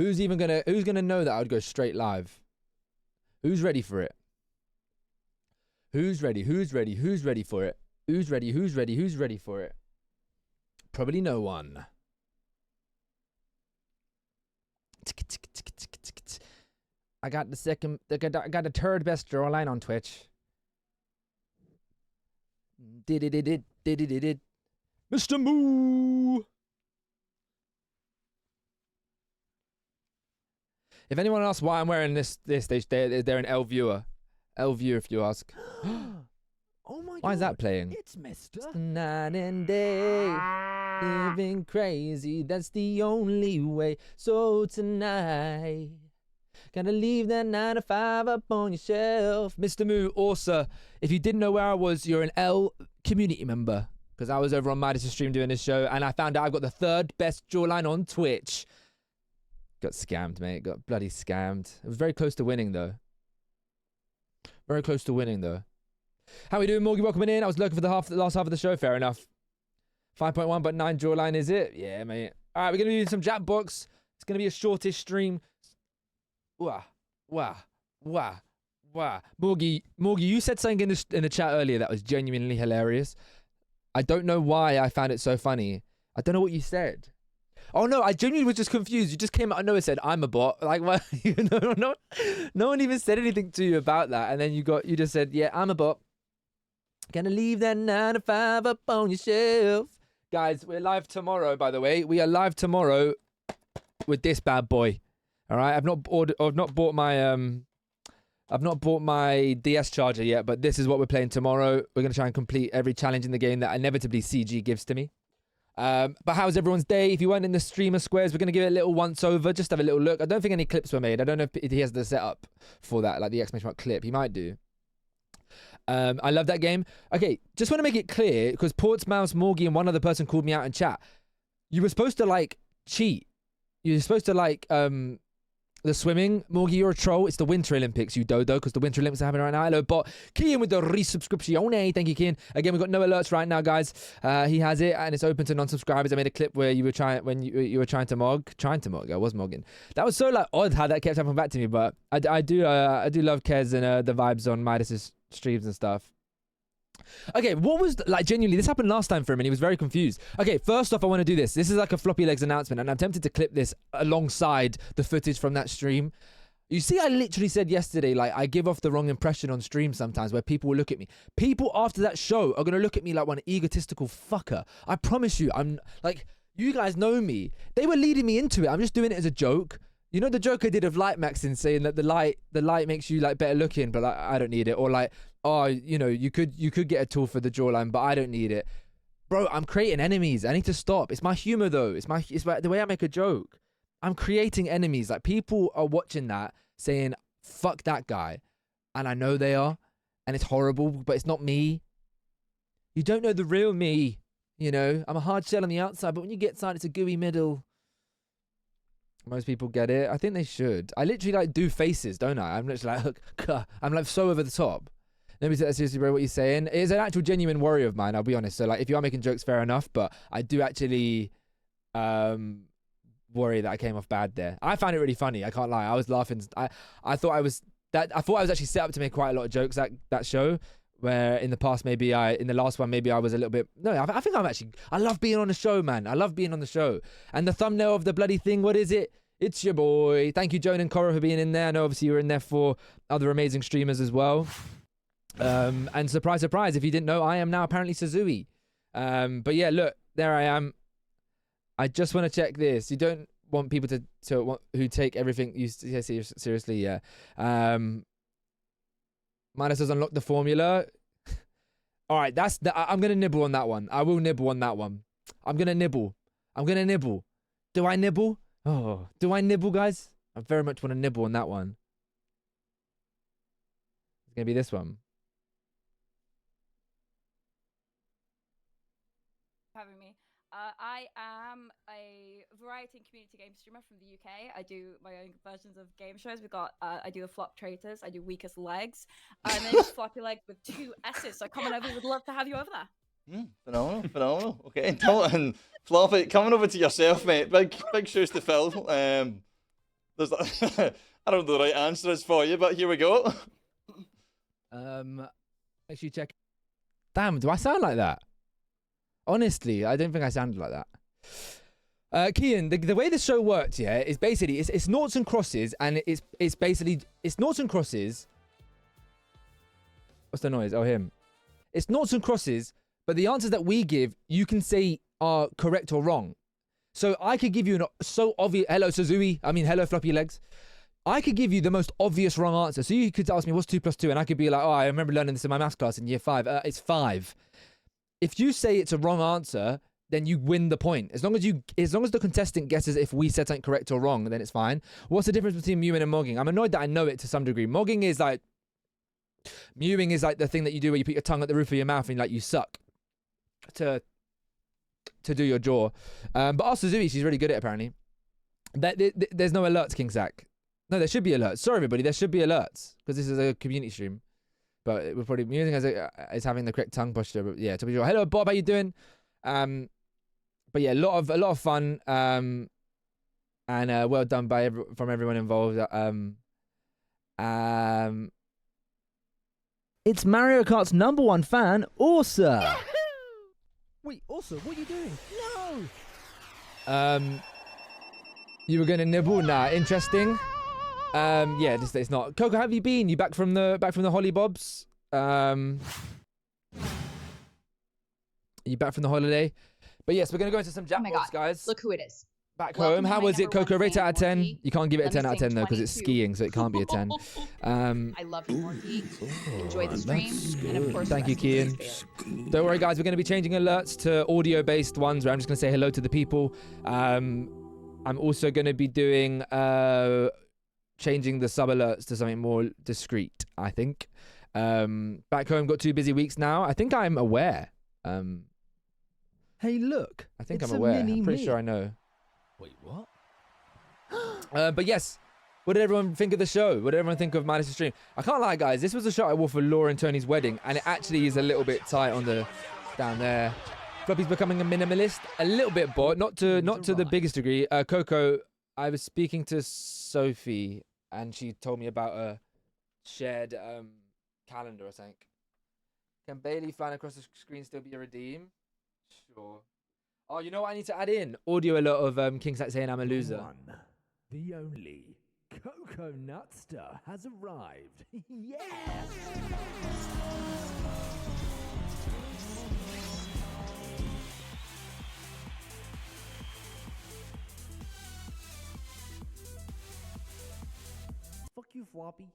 Who's gonna know that I would go straight live? Who's ready for it? Who's ready? Who's ready? Who's ready for it? Who's ready? Who's ready? Who's ready for it? Probably no one. I got the third best drawline on Twitch. Mr. Moo. If anyone asks why I'm wearing this, they're an L viewer. L viewer, if you ask. Oh my God. Why is that playing? It's Mr. Night and day, living crazy. That's the only way. So tonight, gotta leave that 9 to 5 up on your shelf. Mr. Moo, also, if you didn't know where I was, you're an L community member. Because I was over on Midas' stream doing this show, and I found out I've got the third best jawline on Twitch. Got scammed, mate. Got bloody scammed. It was very close to winning, though. Very close to winning, though. How we doing, Morgie? Welcome in. I was looking for the last half of the show. Fair enough. 5.1, but 9 jawline, is it? Yeah, mate. All right, we're going to do some Jackbox. It's going to be a shortish stream. Wah, wah, wah, wah. Morgie, you said something in the chat earlier that was genuinely hilarious. I don't know why I found it so funny. I don't know what you said. Oh no, I genuinely was just confused. You just came out of nowhere and said, I'm a bot. Like, well, no one even said anything to you about that. And then you just said, yeah, I'm a bot. Gonna leave that 9 to 5 up on your shelf. Guys, we're live tomorrow, by the way. We are live tomorrow with this bad boy. All right, I've not bought my DS charger yet, but this is what we're playing tomorrow. We're gonna try and complete every challenge in the game that inevitably CG gives to me. But how's everyone's day? If you weren't in the streamer squares, we're going to give it a little once over, just have a little look. I don't think any clips were made. I don't know if he has the setup for that, like the exclamation mark clip. He might do. I love that game. Okay, just want to make it clear, because Portsmouth, Morgie, and one other person called me out in chat. You were supposed to, like, cheat. You were supposed to, like, the swimming. Morgie, you're a troll. It's the Winter Olympics, you dodo, because the Winter Olympics are happening right now. Hello, bot. Kian with the resubscription. Thank you, Kian. Again, we've got no alerts right now, guys. He has it, and it's open to non-subscribers. I made a clip where you were trying to mog. I was mogging. That was so, like, odd how that kept happening back to me, but I do love Kez and the vibes on Midas' streams and stuff. Okay, what was, like, genuinely, this happened last time for him and he was very confused. Okay, first off, I want to do this. This is like a Floppylegss announcement, and I'm tempted to clip this alongside the footage from that stream. You see, I literally said yesterday, like, I give off the wrong impression on stream sometimes where people will look at me. People after that show are going to look at me like one egotistical fucker. I promise you, I'm, like, you guys know me. They were leading me into it. I'm just doing it as a joke. You know the joke I did of Light Maxing saying that the light makes you, like, better looking, but, like, I don't need it. Or, like, oh, you know, you could get a tool for the jawline, but I don't need it. Bro, I'm creating enemies. I need to stop. It's my humor, though. It's the way I make a joke. I'm creating enemies. Like, people are watching that saying, fuck that guy. And I know they are. And it's horrible, but it's not me. You don't know the real me. You know, I'm a hard shell on the outside, but when you get inside, it's a gooey middle. Most people get it. I think they should. I literally, like, do faces, don't I? I'm literally like, I'm, like, so over the top. Nobody take that seriously, bro, what you're saying. It is an actual genuine worry of mine, I'll be honest. So, like, if you are making jokes, fair enough. But I do actually worry that I came off bad there. I found it really funny. I can't lie. I was laughing. I thought I was actually set up to make quite a lot of jokes that show. Where in the past, in the last one, maybe I was a little bit. No, I think I love being on the show, man. I love being on the show. And the thumbnail of the bloody thing, what is it? It's your boy. Thank you, Joan and Cora, for being in there. I know obviously you were in there for other amazing streamers as well. And surprise, surprise, if you didn't know, I am now apparently Suzui. But yeah, look, there I am. I just want to check this. You don't want people who take everything you seriously, yeah. Midas says unlock the formula. All right, I'm gonna nibble on that one. I will nibble on that one. I'm gonna nibble. Do I nibble? Oh, do I nibble, guys? I very much want to nibble on that one. It's gonna be this one. Having me. I am a variety and community game streamer from the UK. I do my own versions of game shows. I do the Flop Traitors. I do Weakest Legs. My name is Floppylegss with 2 S's. So come on over. We'd love to have you over there. Phenomenal. Okay, and Floppy, coming over to yourself, mate. Big shoes to fill. There's I don't know the right answer is for you, but here we go. Make sure you check. Damn, do I sound like that? Honestly, I don't think I sounded like that. Kian, the way the show works, yeah, is basically it's noughts and crosses, and it's basically noughts and crosses. What's the noise? Oh, him. It's noughts and crosses, but the answers that we give, you can say are correct or wrong. So I could give you so obvious. Hello, Suzui. I mean, hello, Floppylegss. I could give you the most obvious wrong answer. So you could ask me, what's 2 + 2? And I could be like, oh, I remember learning this in my maths class in year 5. It's 5. If you say it's a wrong answer, then you win the point. As long as the contestant guesses if we said something correct or wrong, then it's fine. What's the difference between mewing and mogging? I'm annoyed that I know it to some degree. Mewing is like the thing that you do where you put your tongue at the roof of your mouth and like you suck to do your jaw. But our Suzui, she's really good at it, apparently. There's no alerts, King Zach. No, there should be alerts. Sorry, everybody, there should be alerts because this is a community stream. But it would probably be using as having the correct tongue posture. But yeah, to be sure. Hello, Bob, how you doing? But yeah, a lot of fun. And well done from everyone involved. It's Mario Kart's #1 fan, Orsa. Wait, Orsa, what are you doing? No. You were gonna nibble? Nah, interesting. Yeah, it's not. Coco, how have you been? You back from the Holly Bobs? You back from the holiday? But yes, we're gonna go into some Jackbox, guys. Look who it is. Back Welcome home. to How my was it, #1 Coco? Rate it fan, out of 10. Morty. You can't give it a Let me 10 out of sing 10 though, because it's 22. skiing, so it can't be a 10. I love you, Morty. Enjoy the stream, and of course, Thank you, the rest of Kian. this bear. Don't worry, guys. We're going to be changing alerts to audio-based ones where I'm just going to say hello to the people. I'm also going to be doing changing the sub alerts to something more discreet, I think. Back home, got 2 busy weeks now. I think I'm aware. Hey, look. I think it's I'm a aware. mini I'm pretty me. sure I know. Wait, what? But yes, what did everyone think of the show? What did everyone think of Madison Stream? I can't lie, guys. This was a shot I wore for Laura and Tony's wedding, and it actually is a little bit tight on the down there. Floppy's becoming a minimalist, a little bit, but not to the biggest degree. Coco, I was speaking to Sophie, and she told me about a shared calendar, I think. Can Bailey flying across the screen still be a redeem? Sure. Oh, you know what I need to add in? Audio alert of King Sat saying I'm a loser. One, the only Coco Nutster has arrived. Yes! Fuck you, Floppy.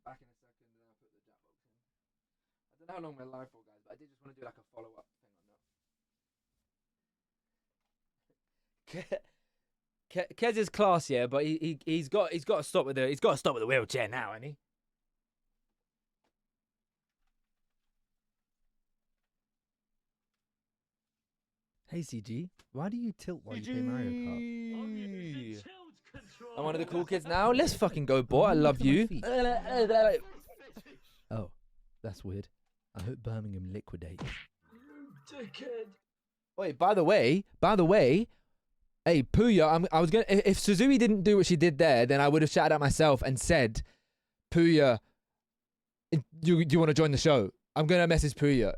Back in a second, and then I'll put the Jackbox in. I don't know how long we're live for, guys, but I did just want to do like a follow-up thing on that. Kez is class, yeah, but he's got to stop with the wheelchair now, hasn't he? Hey, CG, why do you tilt while you play Mario Kart? I'm one of the cool kids now. Let's fucking go, boy. I love you. Oh, that's weird. I hope Birmingham liquidates. Dickhead. Wait, by the way, hey, Puya, I was gonna. If Suzui didn't do what she did there, then I would have shouted at myself and said, Puya, do you want to join the show? I'm gonna message Puya.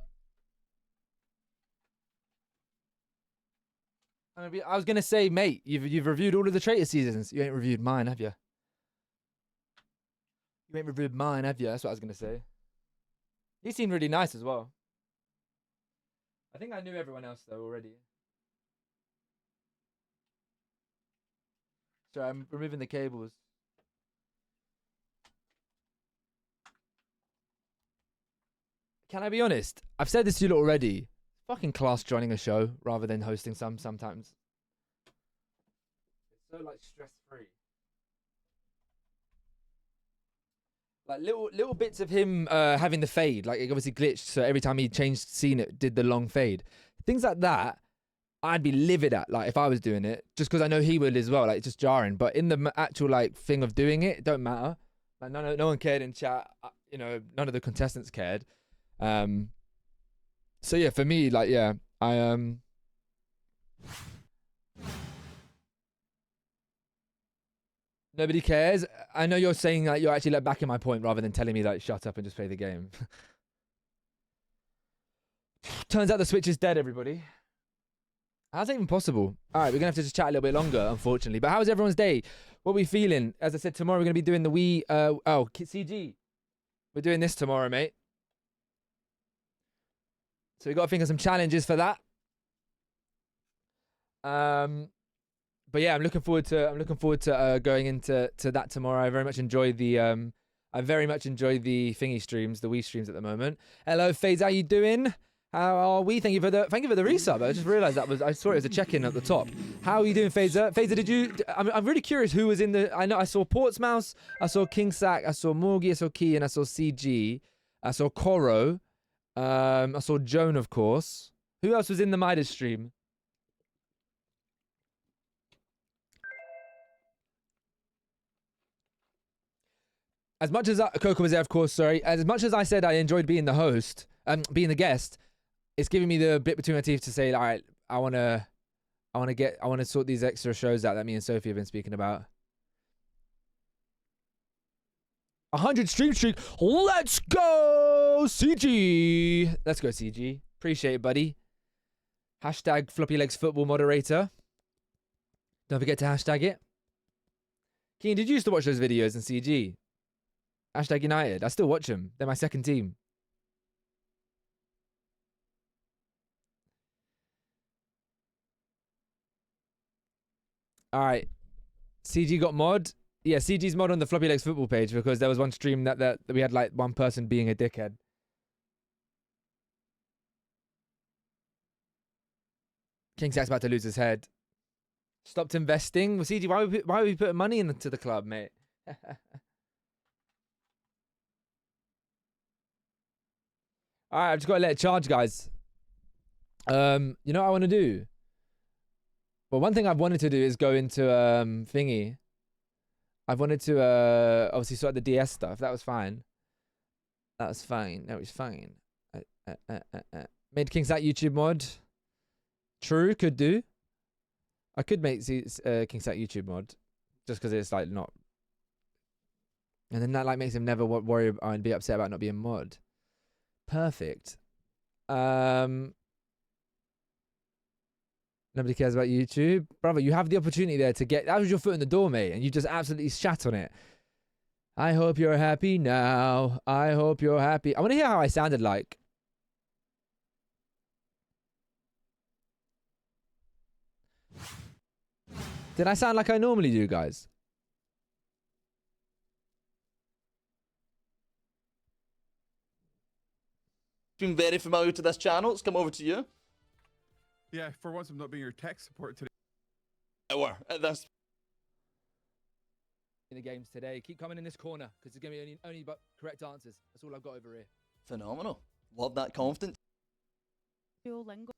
I was gonna say, mate, you've reviewed all of the traitor seasons. You ain't reviewed mine, have you? You ain't reviewed mine, have you? That's what I was gonna say. He seemed really nice as well. I think I knew everyone else though already. Sorry, I'm removing the cables. Can I be honest? I've said this to you lot already. Fucking class joining a show rather than hosting sometimes. It's so like stress free. Like little bits of him having the fade, like it obviously glitched, so every time he changed scene it did the long fade. Things like that I'd be livid at, like if I was doing it, just because I know he would as well, like it's just jarring. But in the actual like thing of doing it, it don't matter. Like no one cared in chat, you know, none of the contestants cared. So yeah, for me, like, yeah, nobody cares. I know you're saying that you're actually like backing my point rather than telling me like shut up and just play the game. Turns out the Switch is dead, everybody. How's that even possible? All right, we're gonna have to just chat a little bit longer, unfortunately. But how was everyone's day? What are we feeling? As I said, tomorrow we're gonna be doing the Wii. CG. We're doing this tomorrow, mate. So we got to think of some challenges for that. But yeah, I'm looking forward to going into that tomorrow. I very much enjoy the thingy streams, the Wii streams at the moment. Hello, FaZe, how you doing? How are we? Thank you for the resub. I just realised I saw it as a check-in at the top. How are you doing, FaZe? FaZe, did you? I'm really curious who was in the. I know I saw Portsmouth, I saw King Sack, I saw Morgie, I saw Key, and I saw CG, I saw Koro, I saw Joan, of course. Who else was in the Midas stream? As much as Coco was there, of course. Sorry. As much as I said I enjoyed being the host, being the guest, it's giving me the bit between my teeth to say, all right, I want to sort these extra shows out that me and Sophie have been speaking about. 100 stream streak. Let's go, CG. Let's go, CG. Appreciate it, buddy. Hashtag Floppylegss football moderator. Don't forget to hashtag it. Keen, did you used to watch those videos in CG? Hashtag United. I still watch them. They're my second team. All right. CG got mod. Yeah, CG's mod on the Floppylegss football page because there was one stream that we had like one person being a dickhead. King Sack's about to lose his head. Stopped investing. Well, CG, why are we putting money into the club, mate? All right, I've just got to let it charge, guys. You know what I want to do? Well, one thing I've wanted to do is go into thingy. I've wanted to obviously sort out the DS stuff. That was fine. That was fine. That was fine. Made King Sack YouTube mod. True, could do. I could make King Sack YouTube mod, just because it's like not. And then that like makes him never worry and be upset about not being mod. Perfect. Nobody cares about YouTube. Brother, you have the opportunity there to get... That was your foot in the door, mate, and you just absolutely shat on it. I hope you're happy now. I hope you're happy. I want to hear how I sounded like. Did I sound like I normally do, guys? Been very familiar to this channel. It's come over to you. Yeah, for once I'm not being your tech support today. Or that's In the games today. Keep coming in this corner because there's going to be only but correct answers. That's all I've got over here. phenomenal. Love that confidence. Duolingo.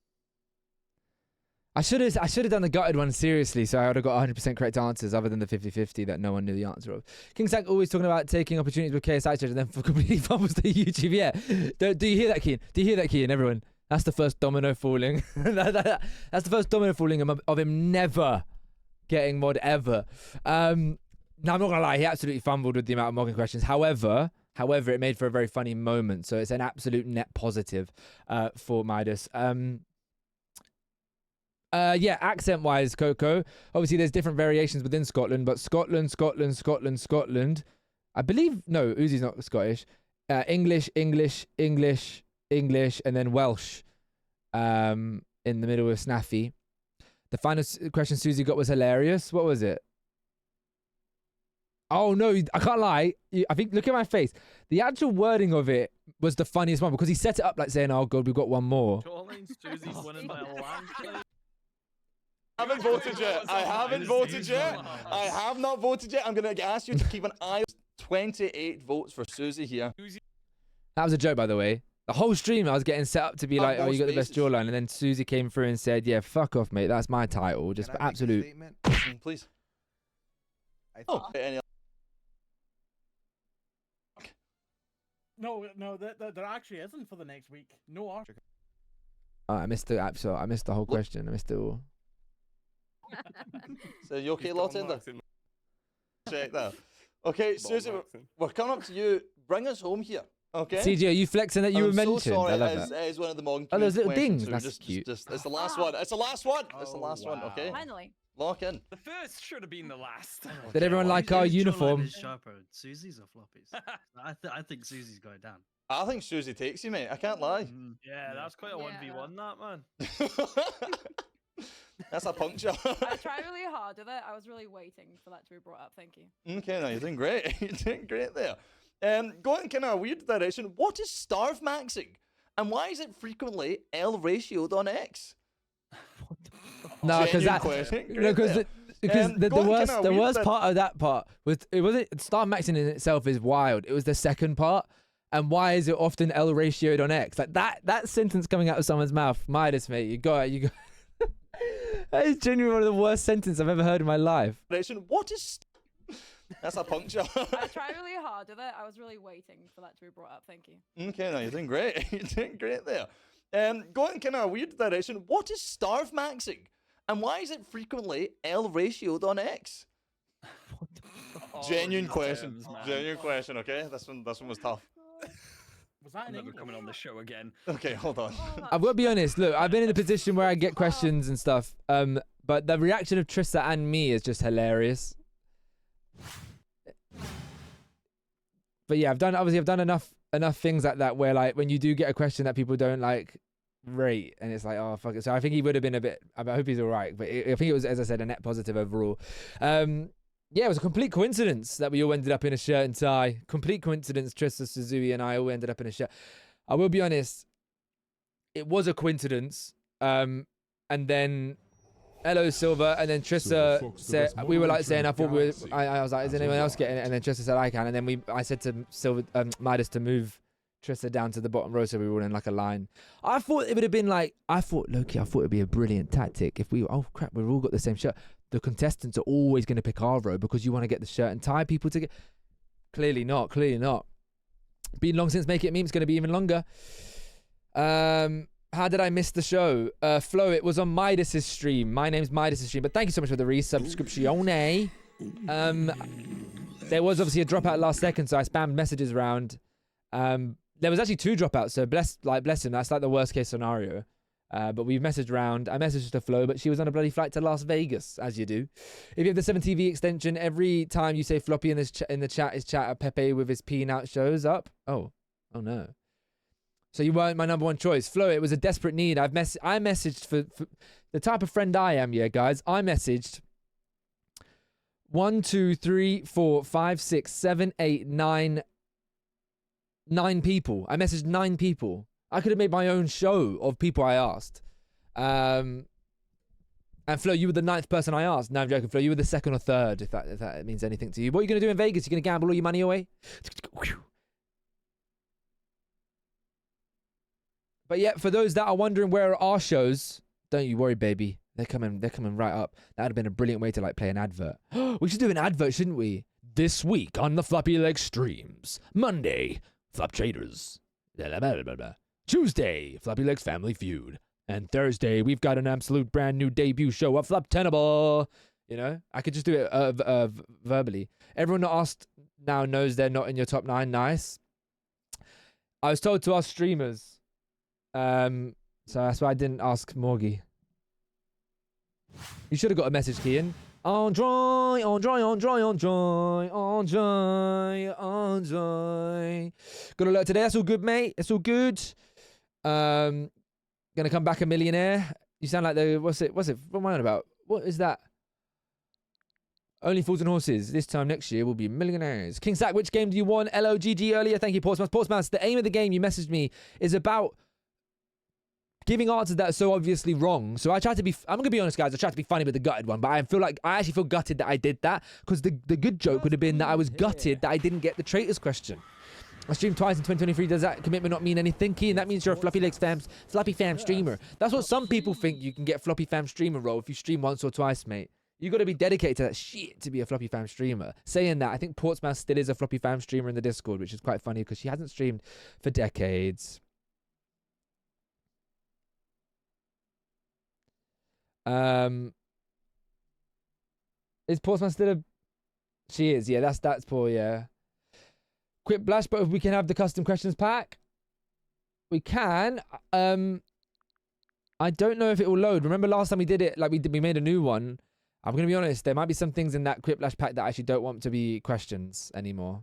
I should have done the gutted one seriously, so I would have got 100% correct answers other than the 50-50 that no one knew the answer of. King Sack always talking about taking opportunities with KSI and then completely fumbles the YouTube. Yeah. Do you hear that, Keen? Do you hear that, Keen, everyone? That's the first domino falling. That's the first domino falling of him never getting mod ever. Now, I'm not going to lie. He absolutely fumbled with the amount of mogging questions. However, it made for a very funny moment. So it's an absolute net positive for Midas. Yeah, accent-wise, Coco. Obviously, there's different variations within Scotland, but Scotland. I believe, no, Uzi's not Scottish. English, and then Welsh in the middle of Snaffy. The final question Susie got was hilarious. What was it? Oh, no, I can't lie. I think, look at my face. The actual wording of it was the funniest one because he set it up like saying, oh, God, we've got one more. Susie's winning by a landslide. I haven't voted yet. I haven't voted yet. I have not voted yet. I'm going to ask you to keep an eye on 28 votes for Susie here. That was a joke, by the way. The whole stream, I was getting set up to be like, oh, you got the best jawline. And then Susie came through and said, yeah, fuck off, mate. That's my title. Just absolute. Please. Oh. No, there actually isn't for the next week. No, I missed the absolute. I missed the whole question. I missed it all. So you okay, Lotte? Check that. Okay, Susie, we're coming up to you. Bring us home here. Okay. CJ, are you flexing that you were mentioned? So sorry, I love that. it is one of the modern Oh, those little questions, dings. so That's just, cute. it's the last one. It's the last one. It's the last one. Okay. Finally. Lock in. The first should have been the last. Did everyone like our uniform? Susie's or Floppy's? I think Susie's going down. I think Susie takes you, mate. I can't lie. Yeah, that's quite a 1v1, that man. That's a puncture. I tried really hard with it. I was really waiting for that to be brought up. Thank you. Okay, now you're doing great. You're doing great there. Going kind of a weird direction. What is starve maxing, and why is it frequently L ratioed on X? No, because that because the worst part of that part was it wasn't star maxing in itself is wild. It was the second part, and why is it often L ratioed on X? Like that sentence coming out of someone's mouth, Midas, mate, you got it. That is genuinely one of the worst sentences I've ever heard in my life. What is? That's a puncture. I tried really hard with it. I was really waiting for that to be brought up. Thank you. Okay, now you're doing great. You're doing great there. Going kind of a weird direction. What is starve maxing, and why is it frequently L ratioed on X? Genuine question. Genuine question. Okay, this one was tough. Was that never coming on the show again? Okay, hold on. I've got to be honest. Look, I've been in a position where I get questions and stuff. But the reaction of Trista and me is just hilarious. But yeah, I've done enough things like that where like when you do get a question that people don't like rate, and it's like, oh fuck it. So I think he would have been a bit. I hope he's all right. But I think it was, as I said, a net positive overall. Yeah, it was a complete coincidence that we all ended up in a shirt and tie. Complete coincidence. Trista, Suzui, and I all ended up in a shirt. I will be honest. It was a coincidence. And then hello, Silver. And then Trista said, we were like saying, I thought we were, I was like, is anyone else getting it? And then Trista said, I can. And then I said to Silver, Midas to move Trista down to the bottom row so we were in like a line. I thought it would have been like, Loki, I thought it'd be a brilliant tactic if oh crap, we've all got the same shirt. The contestants are always going to pick our row because you want to get the shirt and tie people together. Clearly not. Been long since Make It Meme's going to be even longer. How did I miss the show? Flo, it was on Midas's stream. My name's Midas's stream, but thank you so much for the resubscription. There was obviously a dropout last second, so I spammed messages around. There was actually 2 dropouts, so bless him. That's like the worst case scenario. But we've messaged around. I messaged to Flo, but she was on a bloody flight to Las Vegas, as you do. If you have the 7TV extension, every time you say Floppy in the chat, his chat Pepe with his peanut shows up. Oh no. So you weren't my number one choice. Flo, it was a desperate need. I messaged for the type of friend I am, yeah, guys. I messaged 1, 2, 3, 4, 5, 6, 7, 8, 9 people. I messaged 9 people. I could have made my own show of people I asked. And Flo, you were the 9th person I asked. No, I'm joking, Flo. You were the 2nd or 3rd, if that means anything to you. What are you going to do in Vegas? You going to gamble all your money away? But yeah, for those that are wondering where are our shows, don't you worry, baby. They're coming right up. That would have been a brilliant way to like play an advert. We should do an advert, shouldn't we? This week on the Floppylegss streams. Monday, Flop Traders. Blah, blah, blah, blah. Tuesday, Floppylegss Family Feud. And Thursday, we've got an absolute brand new debut show of Flop Tenable. You know, I could just do it verbally. Everyone that asked now knows they're not in your top 9. Nice. I was told to ask streamers. So that's why I didn't ask Morgie. You should have got a message, Kian. Enjoy. Got alert today. That's all good, mate. It's all good. Gonna come back a millionaire. You sound like the what's it? What am I on about? What is that? Only Fools and Horses. This time next year we'll be millionaires. King Sack, which game do you want? LOGG earlier. Thank you, Portsmouth. Portsmouth, the aim of the game you messaged me is about giving answers that are so obviously wrong. So I tried to be, I'm going to be honest, guys, I tried to be funny with the gutted one, but I actually feel gutted that I did that, because the good joke would have been that I was gutted that I didn't get the traitors question. I streamed twice in 2023. Does that commitment not mean anything? Key, and that means you're a Floppy fam streamer. That's what some people think you can get Floppy fam streamer role if you stream once or twice, mate. You got to be dedicated to that shit to be a Floppy fam streamer. Saying that, I think Portsmouth still is a Floppy fam streamer in the Discord, which is quite funny because she hasn't streamed for decades. Is Portsmouth still a... She is, yeah, that's poor, yeah. Quick Blash, but if we can have the custom questions pack. We can. I don't know if it will load. Remember last time we did it, like we made a new one. I'm going to be honest, there might be some things in that Quick Blash pack that I actually don't want to be questions anymore.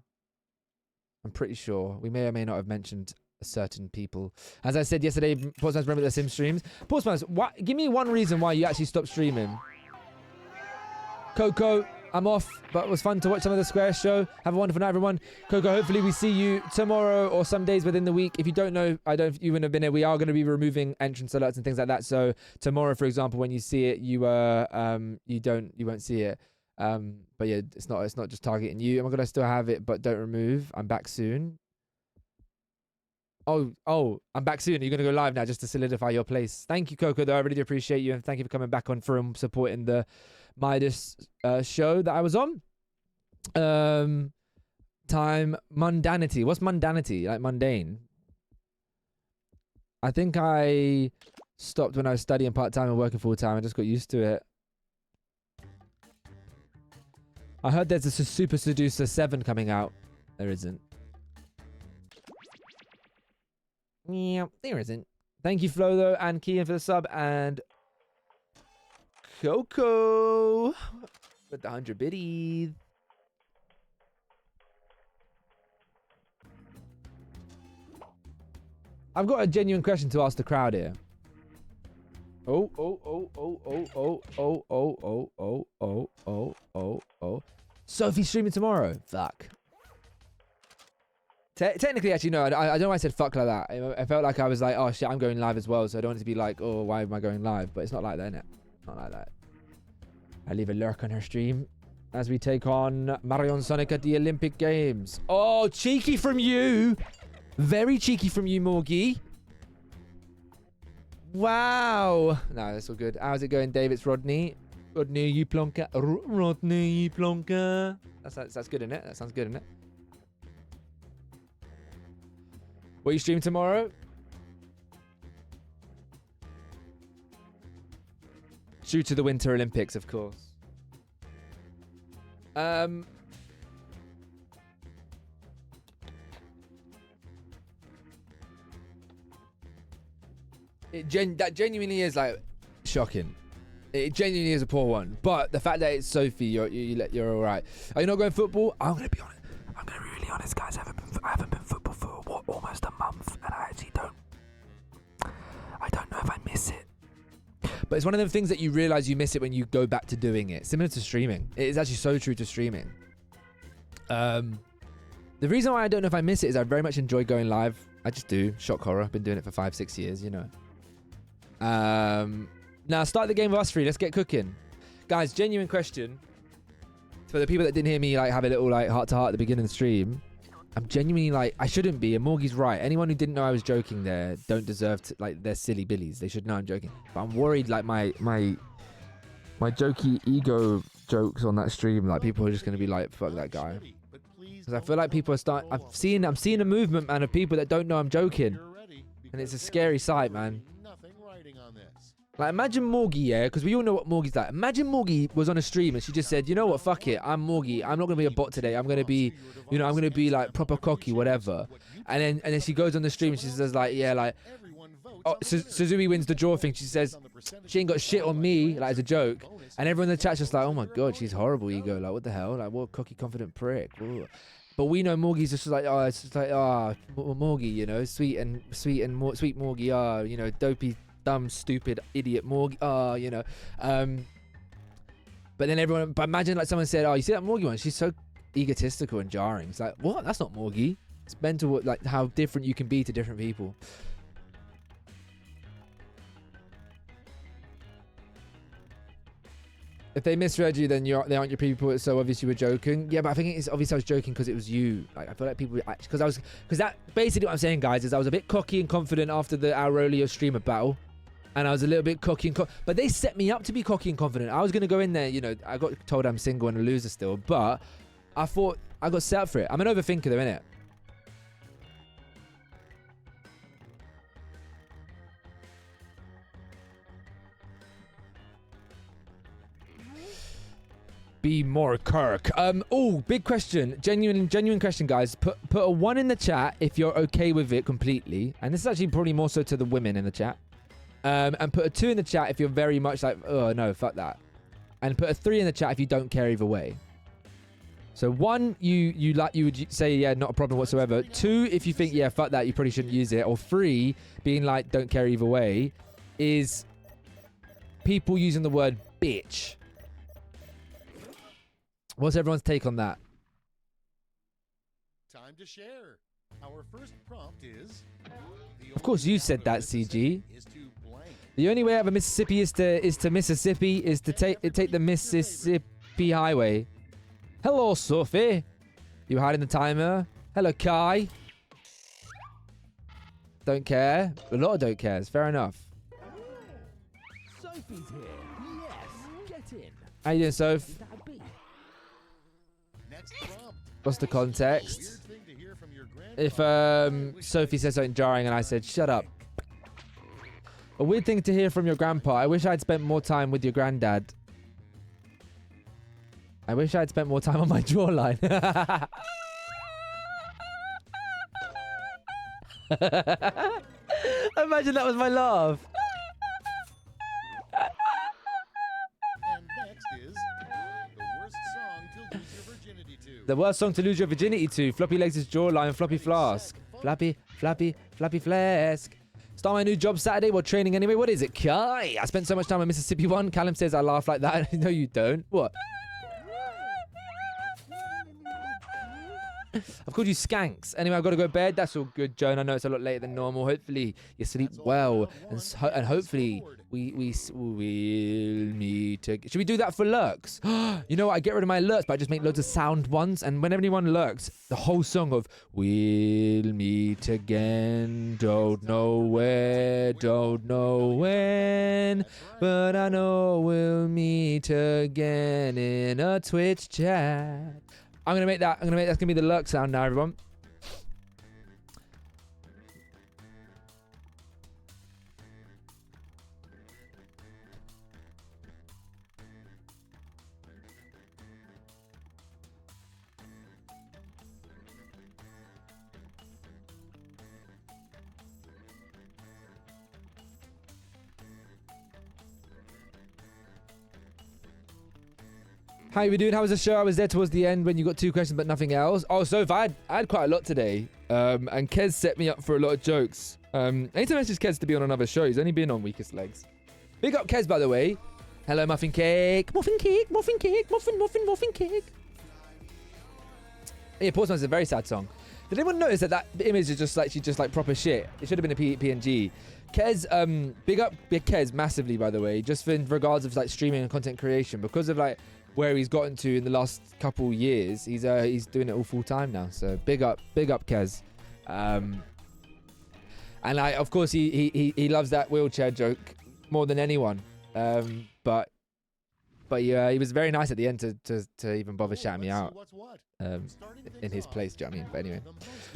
I'm pretty sure. We may or may not have mentioned certain people. As I said yesterday, Portsmouth, remember the Sim streams? Portsmouth, give me one reason why you actually stopped streaming. Coco, I'm off, but it was fun to watch some of the Square show. Have a wonderful night, everyone. Coco, hopefully we see you tomorrow or some days within the week. If you don't know, you wouldn't have been here. We are going to be removing entrance alerts and things like that. So tomorrow, for example, when you see it, you won't see it. But yeah, it's not just targeting you. I'm gonna still have it, but don't remove. I'm back soon. Oh, I'm back soon. You're gonna go live now just to solidify your place. Thank you, Coco. Though I really do appreciate you, and thank you for coming back on for supporting the Midas show that I was on. Time mundanity. What's mundanity? Like mundane. I think I stopped when I was studying part-time and working full-time. I just got used to it. I heard there's a Super Seducer 7 coming out. There isn't. Yeah, there isn't. Thank you, Flo, though, and Kian for the sub, and Coco with the 100 biddies. I've got a genuine question to ask the crowd here. Oh. Sophie streaming tomorrow. Fuck. Technically, actually, no. I don't know why I said fuck like that. I felt like I was like, oh shit, I'm going live as well, so I don't want it to be like, oh, why am I going live? But it's not like that, innit? Not like that. I leave a lurk on her stream as we take on Marion Sonic at the Olympic Games. Oh, cheeky from you. Very cheeky from you, Morgie. Wow. No, that's all good. How's it going, Dave? It's Rodney. Rodney, you plonker. Rodney, you plonker. That's good, innit? That sounds good, innit? What are you streaming tomorrow? Due to the Winter Olympics, of course. That genuinely is like shocking. It genuinely is a poor one. But the fact that it's Sophie, you're all right. Are you not going football? I'm gonna be honest. I'm gonna be really honest, guys. I haven't been football for almost a month, and I actually don't know if I miss it. But it's one of the things that you realize you miss it when you go back to doing it. Similar to streaming. It is actually so true to streaming. The reason why I don't know if I miss it is I very much enjoy going live. I just do. Shock horror. I've been doing it for 5-6 years, you know. Now start the game with us three. Let's get cooking. Guys, genuine question. For the people that didn't hear me like have a little like heart-to-heart at the beginning of the stream. I'm genuinely like, I shouldn't be. And Morgie's right. Anyone who didn't know I was joking there don't deserve to, like, they're silly billies. They should know I'm joking. But I'm worried, like, my jokey ego jokes on that stream, like, people are just going to be like, fuck that guy. Because I feel like people are starting, I'm seeing a movement, man, of people that don't know I'm joking. And it's a scary sight, man. Like, imagine Morgie, yeah, because we all know what Morgie's like. Imagine Morgie was on a stream and she just said, you know what, fuck it, I'm Morgie. I'm not going to be a bot today. I'm going to be, you know, I'm going to be, like, proper cocky, whatever. And then she goes on the stream and she says, like, yeah, like, oh, Suzumi wins the draw thing. She says, she ain't got shit on me, like, as a joke. And everyone in the chat's just like, oh, my God, she's horrible, ego. Like, what the hell? Like, what a cocky, confident prick. Ooh. But we know Morgie's just like, oh, it's just like, oh, Morgie, you know, sweet Morgie, oh, you know, dopey, dumb, stupid, idiot Morgie, you know. But then everyone, but imagine like someone said, oh, you see that Morgie one? She's so egotistical and jarring. It's like, what? That's not Morgie. It's mental, like how different you can be to different people. If they misread you, then they aren't your people. It's so obvious you were joking. Yeah, but I think it's obvious I was joking because it was you. Like I feel like people, because that basically what I'm saying, guys, is I was a bit cocky and confident after the Aurelio streamer battle, and I was a little bit cocky and but they set me up to be cocky and confident. I was gonna go in there, you know. I got told I'm single and a loser still, but I thought I got set up for it. I'm an overthinker, though, innit? Be more Kirk. Oh, big question. Genuine question, guys. Put a 1 in the chat if you're okay with it completely. And this is actually probably more so to the women in the chat. And put a 2 in the chat if you're very much like, oh no, fuck that. And put a 3 in the chat if you don't care either way. So 1, you would say, yeah, not a problem whatsoever. 2, if you think, yeah, fuck that, you probably shouldn't use it. Or 3, being like, don't care either way, is people using the word bitch. What's everyone's take on that? Time to share. Our first prompt is. Of course, you said that, CG. The only way out of Mississippi is to Mississippi is to take the Mississippi Highway. Hello, Sophie. You hiding the timer? Hello, Kai. Don't care. A lot of don't cares. Fair enough. Sophie's here. Yes, get in. How you doing, Soph? Next prompt. What's the context? Weird thing to hear from your If grandfather. Sophie said something jarring and I said, shut up. A weird thing to hear from your grandpa. I wish I'd spent more time with your granddad. I wish I'd spent more time on my jawline. Imagine that was my laugh. And next is the worst song to lose your virginity to. The worst song to lose your virginity to. Floppyleggs' jawline, Floppy Flask. Flappy Flask. Start my new job Saturday while training anyway. What is it, Kai? I spent so much time on Mississippi 1. Callum says I laugh like that. No, you don't. What? I've called you skanks. Anyway, I've got to go to bed. That's all good, Joan. I know it's a lot later than normal. Hopefully you sleep well, and hopefully we'll meet again. Should we do that for lurks? You know what? I get rid of my lurks, but I just make loads of sound ones. And when anyone lurks, the whole song of "We'll meet again, don't know where, don't know when, but I know we'll meet again in a Twitch chat." I'm gonna make that's gonna be the lurk sound now, everyone. How you doing? How was the show? I was there towards the end when you got 2 questions but nothing else. Oh, so if I had quite a lot today. And Kez set me up for a lot of jokes. Anytime I message Kez to be on another show, he's only been on Weakest Legs. Big up Kez, by the way. Hello, Muffin Cake. Muffin Cake, Muffin Cake, Muffin Cake. Yeah, Portsmouth is a very sad song. Did anyone notice that image is just like proper shit? It should have been a PNG. Kez, big up Kez massively, by the way, just in regards of like streaming and content creation, because of like where he's gotten to in the last couple years. He's doing it all full time now. So big up Kez. And of course he loves that wheelchair joke more than anyone. But yeah, he was very nice at the end to even bother shouting me out. In his place, do you know what I mean? But anyway,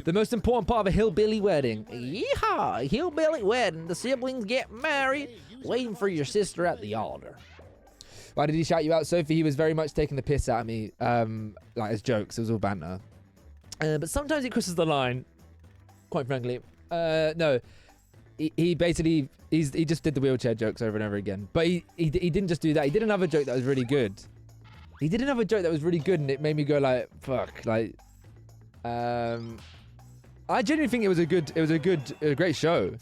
the most important part of a hillbilly wedding. Yeehaw! Hillbilly wedding. The siblings get married, waiting for your sister at the altar. Why did he shout you out, Sophie? He was very much taking the piss out of me, like as jokes. It was all banter. But sometimes he crosses the line, quite frankly. No, he basically he just did the wheelchair jokes over and over again. But he didn't just do that. He did another joke that was really good. And it made me go like, fuck, like, I genuinely think it was a great show.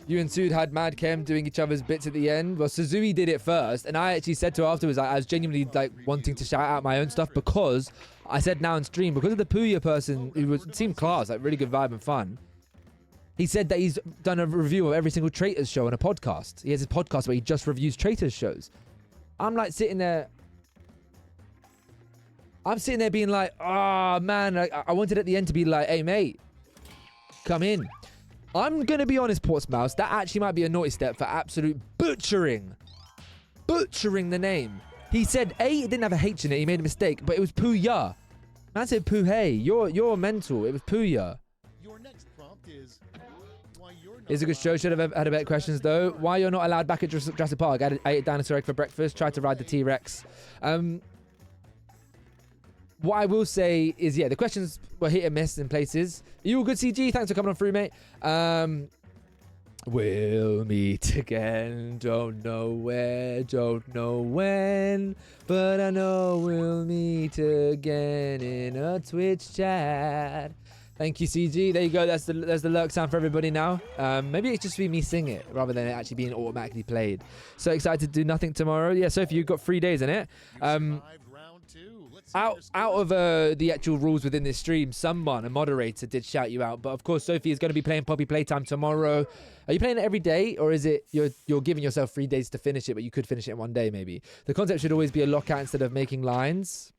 You and Sood had Mad Chem doing each other's bits at the end. Well, Suzui did it first, and I actually said to her afterwards, I was genuinely like wanting to shout out my own stuff, because I said now on stream, because of the Puya person who seemed class, like really good vibe and fun. He said that he's done a review of every single Traitors show on a podcast. He has a podcast where he just reviews Traitors shows. I'm like sitting there being like, oh man, I wanted at the end to be like, hey mate, come in. I'm going to be honest, Portsmouth, that actually might be a naughty step for absolute butchering the name. He said, A, it didn't have a H in it, he made a mistake, but it was Puya. Man said Poo-hey, you're mental, it was Puya. Your next prompt is why you're not It's a good show, should have had a better questions though. Why you're not allowed back at Jurassic Park? I ate a dinosaur egg for breakfast, tried to ride the T-Rex. What I will say is, yeah, the questions were hit and miss in places. You all good, CG? Thanks for coming on through, mate. We'll meet again. Don't know where, don't know when, but I know we'll meet again in a Twitch chat. Thank you, CG. There you go. That's the lurk sound for everybody now. Maybe it's just me sing it rather than it actually being automatically played. So excited to do nothing tomorrow. Yeah, Sophie, you've got 3 days in it. Out of the actual rules within this stream, someone, a moderator, did shout you out. But of course, Sophie is going to be playing Poppy Playtime tomorrow. Are you playing it every day, or is it you're giving yourself 3 days to finish it, but you could finish it in 1 day maybe? The concept should always be a lockout instead of making lines.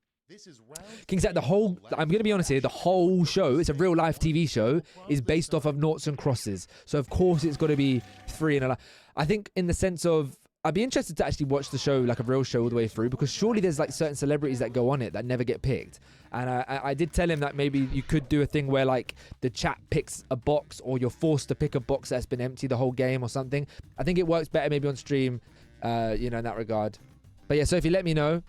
Kingsack, I'm going to be honest here, the whole show, it's a real life TV show, is based off of noughts and crosses. So of course it's got to be 3 and a. I think in the sense of, I'd be interested to actually watch the show, like a real show all the way through, because surely there's like certain celebrities that go on it that never get picked. And I did tell him that maybe you could do a thing where like the chat picks a box, or you're forced to pick a box that's been empty the whole game or something. I think it works better maybe on stream, you know, in that regard. But yeah, Sophie, let me know.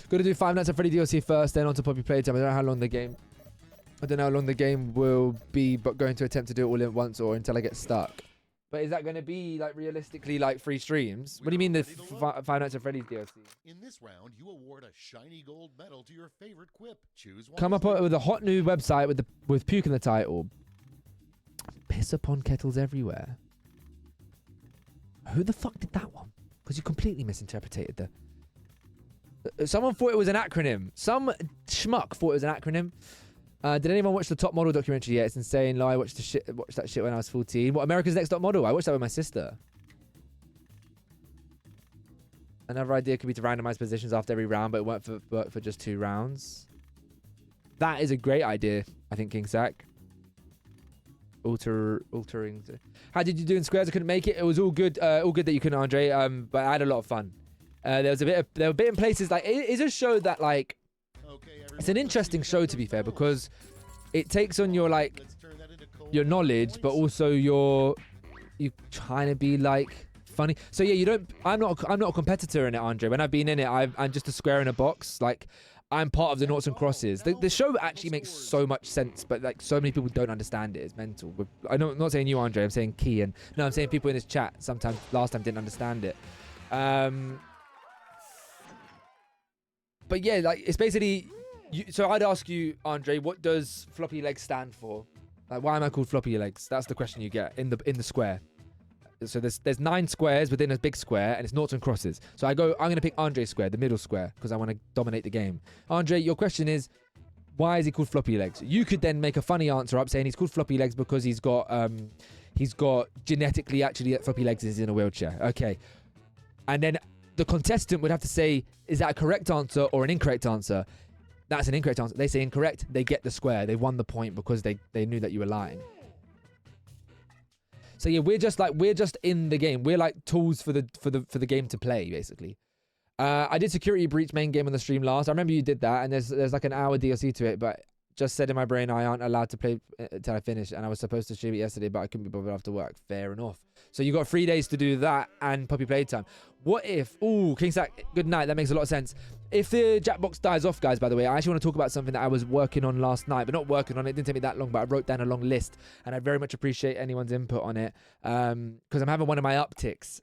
Gonna do Five Nights at Freddy DLC first, then on to Poppy Playtime. I don't know how long the game will be, but going to attempt to do it all at once or until I get stuck. But is that going to be like realistically like 3 streams? What do you mean the Five Nights at Freddy's DLC? In this round, you award a shiny gold medal to your favorite quip. Choose one. Come up with a hot new website with puke in the title. Piss upon kettles everywhere. Who the fuck did that one? Because you completely misinterpreted the. Someone thought it was an acronym. Some schmuck thought it was an acronym. Did anyone watch the Top Model documentary yet? It's insane. No, I watched that shit when I was 14. What, America's Next Top Model? I watched that with my sister. Another idea could be to randomize positions after every round, but it won't work for just 2 rounds. That is a great idea, I think, Kingsack. Altering. How did you do in squares? I couldn't make it. It was all good that you couldn't, Andre. But I had a lot of fun. There were a bit in places like it is a show that like it's an interesting show, to be fair, because it takes on your like your knowledge, but also you trying to be like funny. So yeah, I'm not a competitor in it, Andre. When I've been in it, I'm just a square in a box. Like I'm part of the noughts and crosses. The show actually makes so much sense, but like so many people don't understand it. It's mental. I'm not saying you, Andre. I'm saying Kian. No, I'm saying people in this chat sometimes last time didn't understand it. But yeah, like it's basically. So I'd ask you, Andre, what does Floppylegss stand for? Like, why am I called Floppylegss? That's the question you get in the square. So there's 9 squares within a big square, and it's noughts and crosses. So I'm going to pick Andre's square, the middle square, because I want to dominate the game. Andre, your question is, why is he called Floppylegss? You could then make a funny answer up saying he's called Floppylegss because he's got genetically actually Floppylegss is in a wheelchair. Okay, and then the contestant would have to say, is that a correct answer or an incorrect answer? That's an incorrect answer. They say incorrect, they get the square. They won the point because they knew that you were lying. So yeah, we're just in the game. We're like tools for the game to play, basically. I did Security Breach main game on the stream last. I remember you did that, and there's like an hour DLC to it, but just said in my brain I aren't allowed to play until I finish, and I was supposed to stream it yesterday, but I couldn't be bothered after work. Fair enough. So you got 3 days to do that and Poppy Playtime. What if... Ooh, Kingsack, good night. That makes a lot of sense. If the Jackbox dies off, guys, by the way, I actually want to talk about something that I was working on last night, but not working on it. It didn't take me that long, but I wrote down a long list, and I very much appreciate anyone's input on it, because I'm having one of my upticks.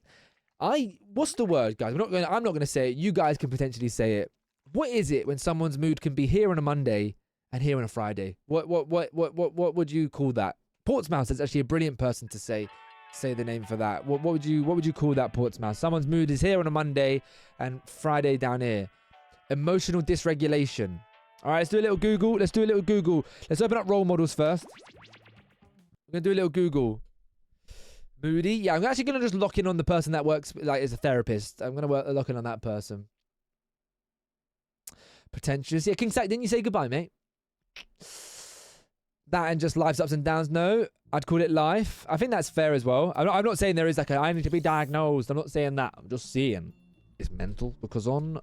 What's the word, guys? I'm not going to say it. You guys can potentially say it. What is it when someone's mood can be here on a Monday and here on a Friday? What would you call that? Portsmouth is actually a brilliant person to say the name for that. What would you call that, Portsmouth? Someone's mood is here on a Monday and Friday down here. Emotional dysregulation. All right, let's do a little Google. Let's open up role models first. We're gonna do a little Google. Moody. Yeah, I'm actually going to just lock in on the person that works like as a therapist. I'm going to lock in on that person. Pretentious. Yeah, King Sack, didn't you say goodbye, mate? That and just life's ups and downs. No, I'd call it life. I think that's fair as well. I'm not saying there is like I need to be diagnosed. I'm not saying that. I'm just saying it's mental because on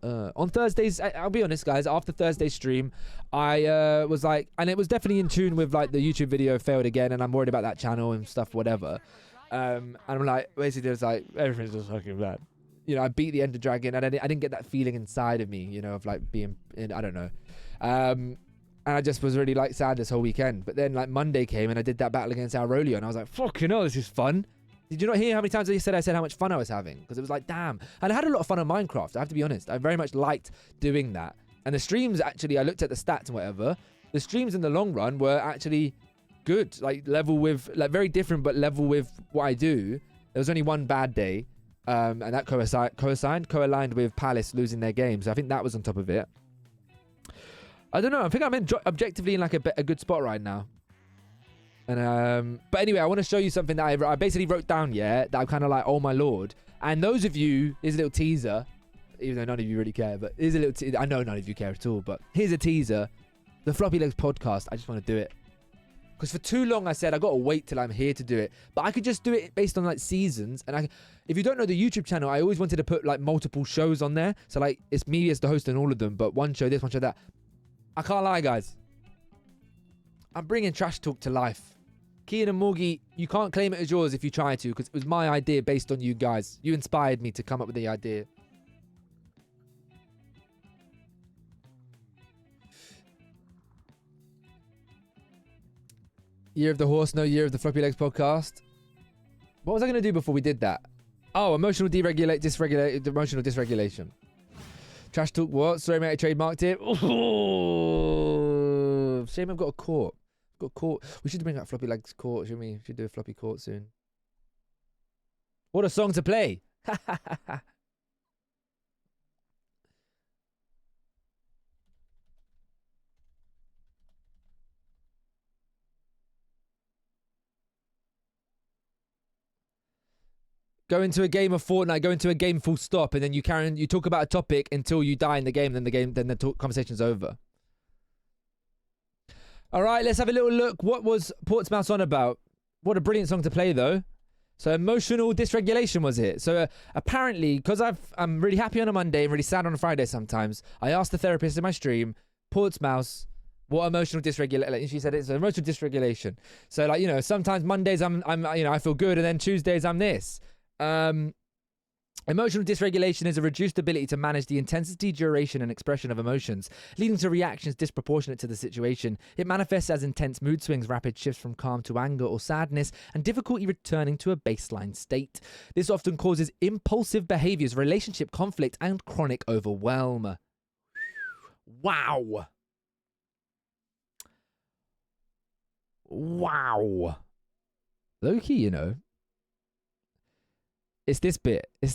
Thursdays, I'll be honest, guys. After Thursday's stream, I was like, and it was definitely in tune with like the YouTube video failed again, and I'm worried about that channel and stuff, whatever. And I'm like, basically, it's like everything's just fucking bad. You know, I beat the Ender Dragon, and I didn't get that feeling inside of me, you know, of like being in, I don't know. And I just was really like sad this whole weekend. But then like Monday came and I did that battle against Aurelio and I was like, fucking hell, this is fun. Did you not hear how many times I said how much fun I was having? Because it was like, damn. And I had a lot of fun on Minecraft, I have to be honest. I very much liked doing that. And the streams actually, I looked at the stats and whatever. The streams in the long run were actually good. Like level with, like very different, but level with what I do. There was only one bad day. And that co-aligned with Palace losing their game. So I think that was on top of it. I don't know. I think I'm objectively in like a good spot right now. And but anyway, I want to show you something that I basically wrote down. Yeah, that I'm kind of like, oh my lord. And those of you, here's a little teaser. Even though none of you really care, but here's a little. I know none of you care at all, but here's a teaser. The Floppylegss podcast. I just want to do it because for too long I said I got to wait till I'm here to do it. But I could just do it based on like seasons. And if you don't know the YouTube channel, I always wanted to put like multiple shows on there. So like it's me as the host in all of them, but one show this, one show that. I can't lie, guys. I'm bringing Trash Talk to life. Kian and Morgie, you can't claim it as yours if you try to, because it was my idea based on you guys. You inspired me to come up with the idea. Year of the Horse, no Year of the Floppylegss podcast. What was I going to do before we did that? Oh, emotional dysregulation. Trash Talk what? Sorry, mate, I trademarked it. Oh, shame I've got a court. Got a court. We should bring out Floppylegss court, shouldn't we? We should do a floppy court soon. What a song to play. Go into a game of Fortnite, go into a game full stop, and then you talk about a topic until you die in the game, then the conversation's over. All right, let's have a little look. What was Portsmouth on about? What a brilliant song to play, though. So emotional dysregulation was it? So apparently, because I'm really happy on a Monday and really sad on a Friday sometimes, I asked the therapist in my stream, Portsmouth, what emotional dysregulation? She said it's emotional dysregulation. So like, you know, sometimes Mondays I'm I feel good, and then Tuesdays I'm this. Emotional dysregulation is a reduced ability to manage the intensity, duration, and expression of emotions, leading to reactions disproportionate to the situation. It manifests as intense mood swings, rapid shifts from calm to anger or sadness, and difficulty returning to a baseline state. This often causes impulsive behaviors, relationship conflict, and chronic overwhelm. Wow. Wow. Low-key, you know. It's this bit. It's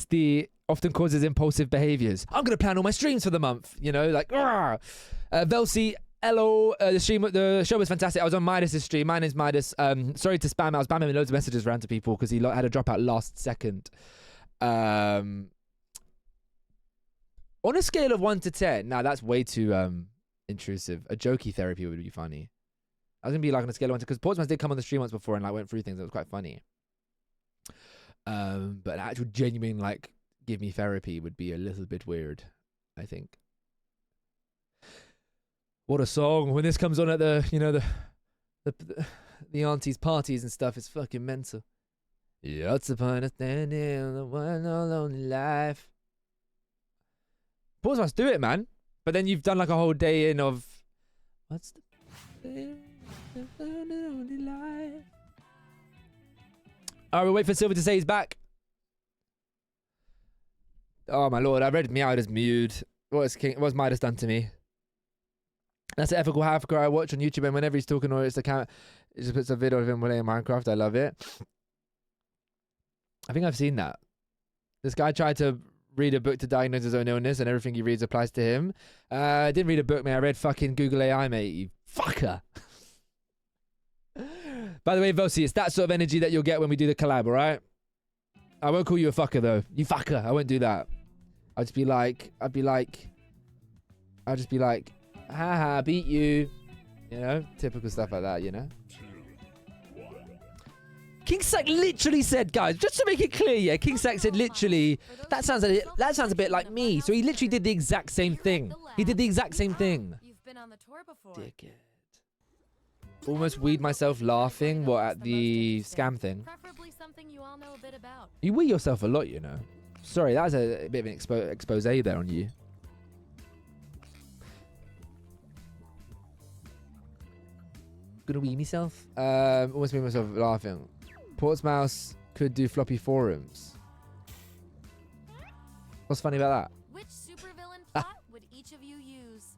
the often causes impulsive behaviors. I'm gonna plan all my streams for the month. You know, like Velsi, hello. The show was fantastic. I was on Midas's stream. My name's Midas. Sorry to spam. I was spamming loads of messages around to people because he had a dropout last second. On a scale of 1 to 10, now that's way too intrusive. A jokey therapy would be funny. I was gonna be like on a scale of 1 to, because Portsmouth did come on the stream once before and like went through things. It was quite funny. But an actual genuine like give me therapy would be a little bit weird, I think. What a song when this comes on at the aunties' parties and stuff. It's fucking mental. Yeah, what's the point of standing the one lonely life? Portsmouth, do it, man. But then you've done like a whole day in of what's the lonely life? Alright, we'll wait for Silver to say he's back. Oh my lord, I read Meowder's mute. What's Midas done to me? That's an ethical hacker I watch on YouTube, and whenever he's talking or it's the camera, it just puts a video of him playing Minecraft. I love it. I think I've seen that. This guy tried to read a book to diagnose his own illness, and everything he reads applies to him. I didn't read a book, mate. I read fucking Google AI, mate. You fucker. By the way, Vosi, it's that sort of energy that you'll get when we do the collab, all right? I won't call you a fucker, though. You fucker. I won't do that. I'll just be like, haha, beat you. You know? Typical stuff like that, you know? King Sack literally said, guys, just to make it clear, yeah, King Sack said literally, that sounds a bit like me. So he literally did the exact same thing. He did the exact same thing. You've been on the tour before. Dickhead. Almost weed myself laughing, what, at the scam thing? Preferably something you all know a bit about. You wee yourself a lot, you know. Sorry, that was a bit of an expose there on you. Gonna wee myself? Almost made myself laughing. Portsmouth could do floppy forums. What's funny about that? Which supervillain plot would each of you use?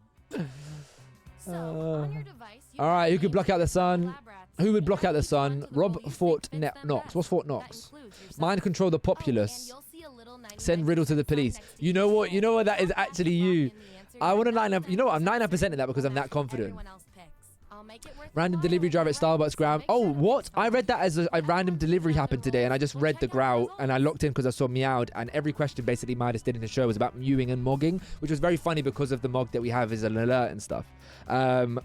So, on your device, you all right, can who could name block out the sun? lab rats. Who would block out the Keep on sun? to the Rob role you Fort think fits them Knox. best. What's Fort That Knox? includes yourself. Mind control the Oh, and populace. you'll see a little Send 99% riddle to the police. next to You know what? each You know role. what? That is actually Just you. lock in the answer I want to you're 99. You know what? I'm 99% 99% in that because I'm that confident. everyone else picks. I'll make it worth your Random while delivery if driver you're at right, Starbucks so ground. make Oh, sure to what? choose I read that as a fun. random delivery happened today, and I just We'll read check the out the growl, results. and I locked in because I saw Meowed, and every question basically Midas did in the show was about mewing and mogging, which was very funny because of the mog that we have as an alert and stuff,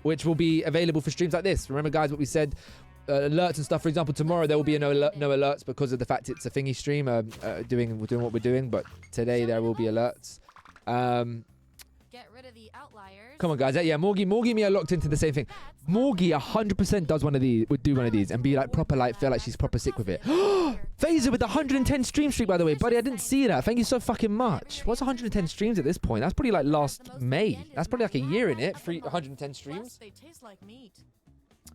which will be available for streams like this. Remember, guys, what we said? Alerts and stuff. For example, tomorrow there will be no alerts because of the fact it's a thingy stream, doing what we're doing. But today there will be alerts. Get rid of the outliers. Come on, guys. Yeah, Morgie and me are locked into the same thing. Morgie 100% does one of these. Would do one of these and be like proper, like feel like she's proper sick with it. Phaser with the 110 stream streak, by the way, buddy. I didn't see that. Thank you so fucking much. What's 110 streams at this point? That's probably like last May. That's probably like a year in it. 110 streams. They taste like meat.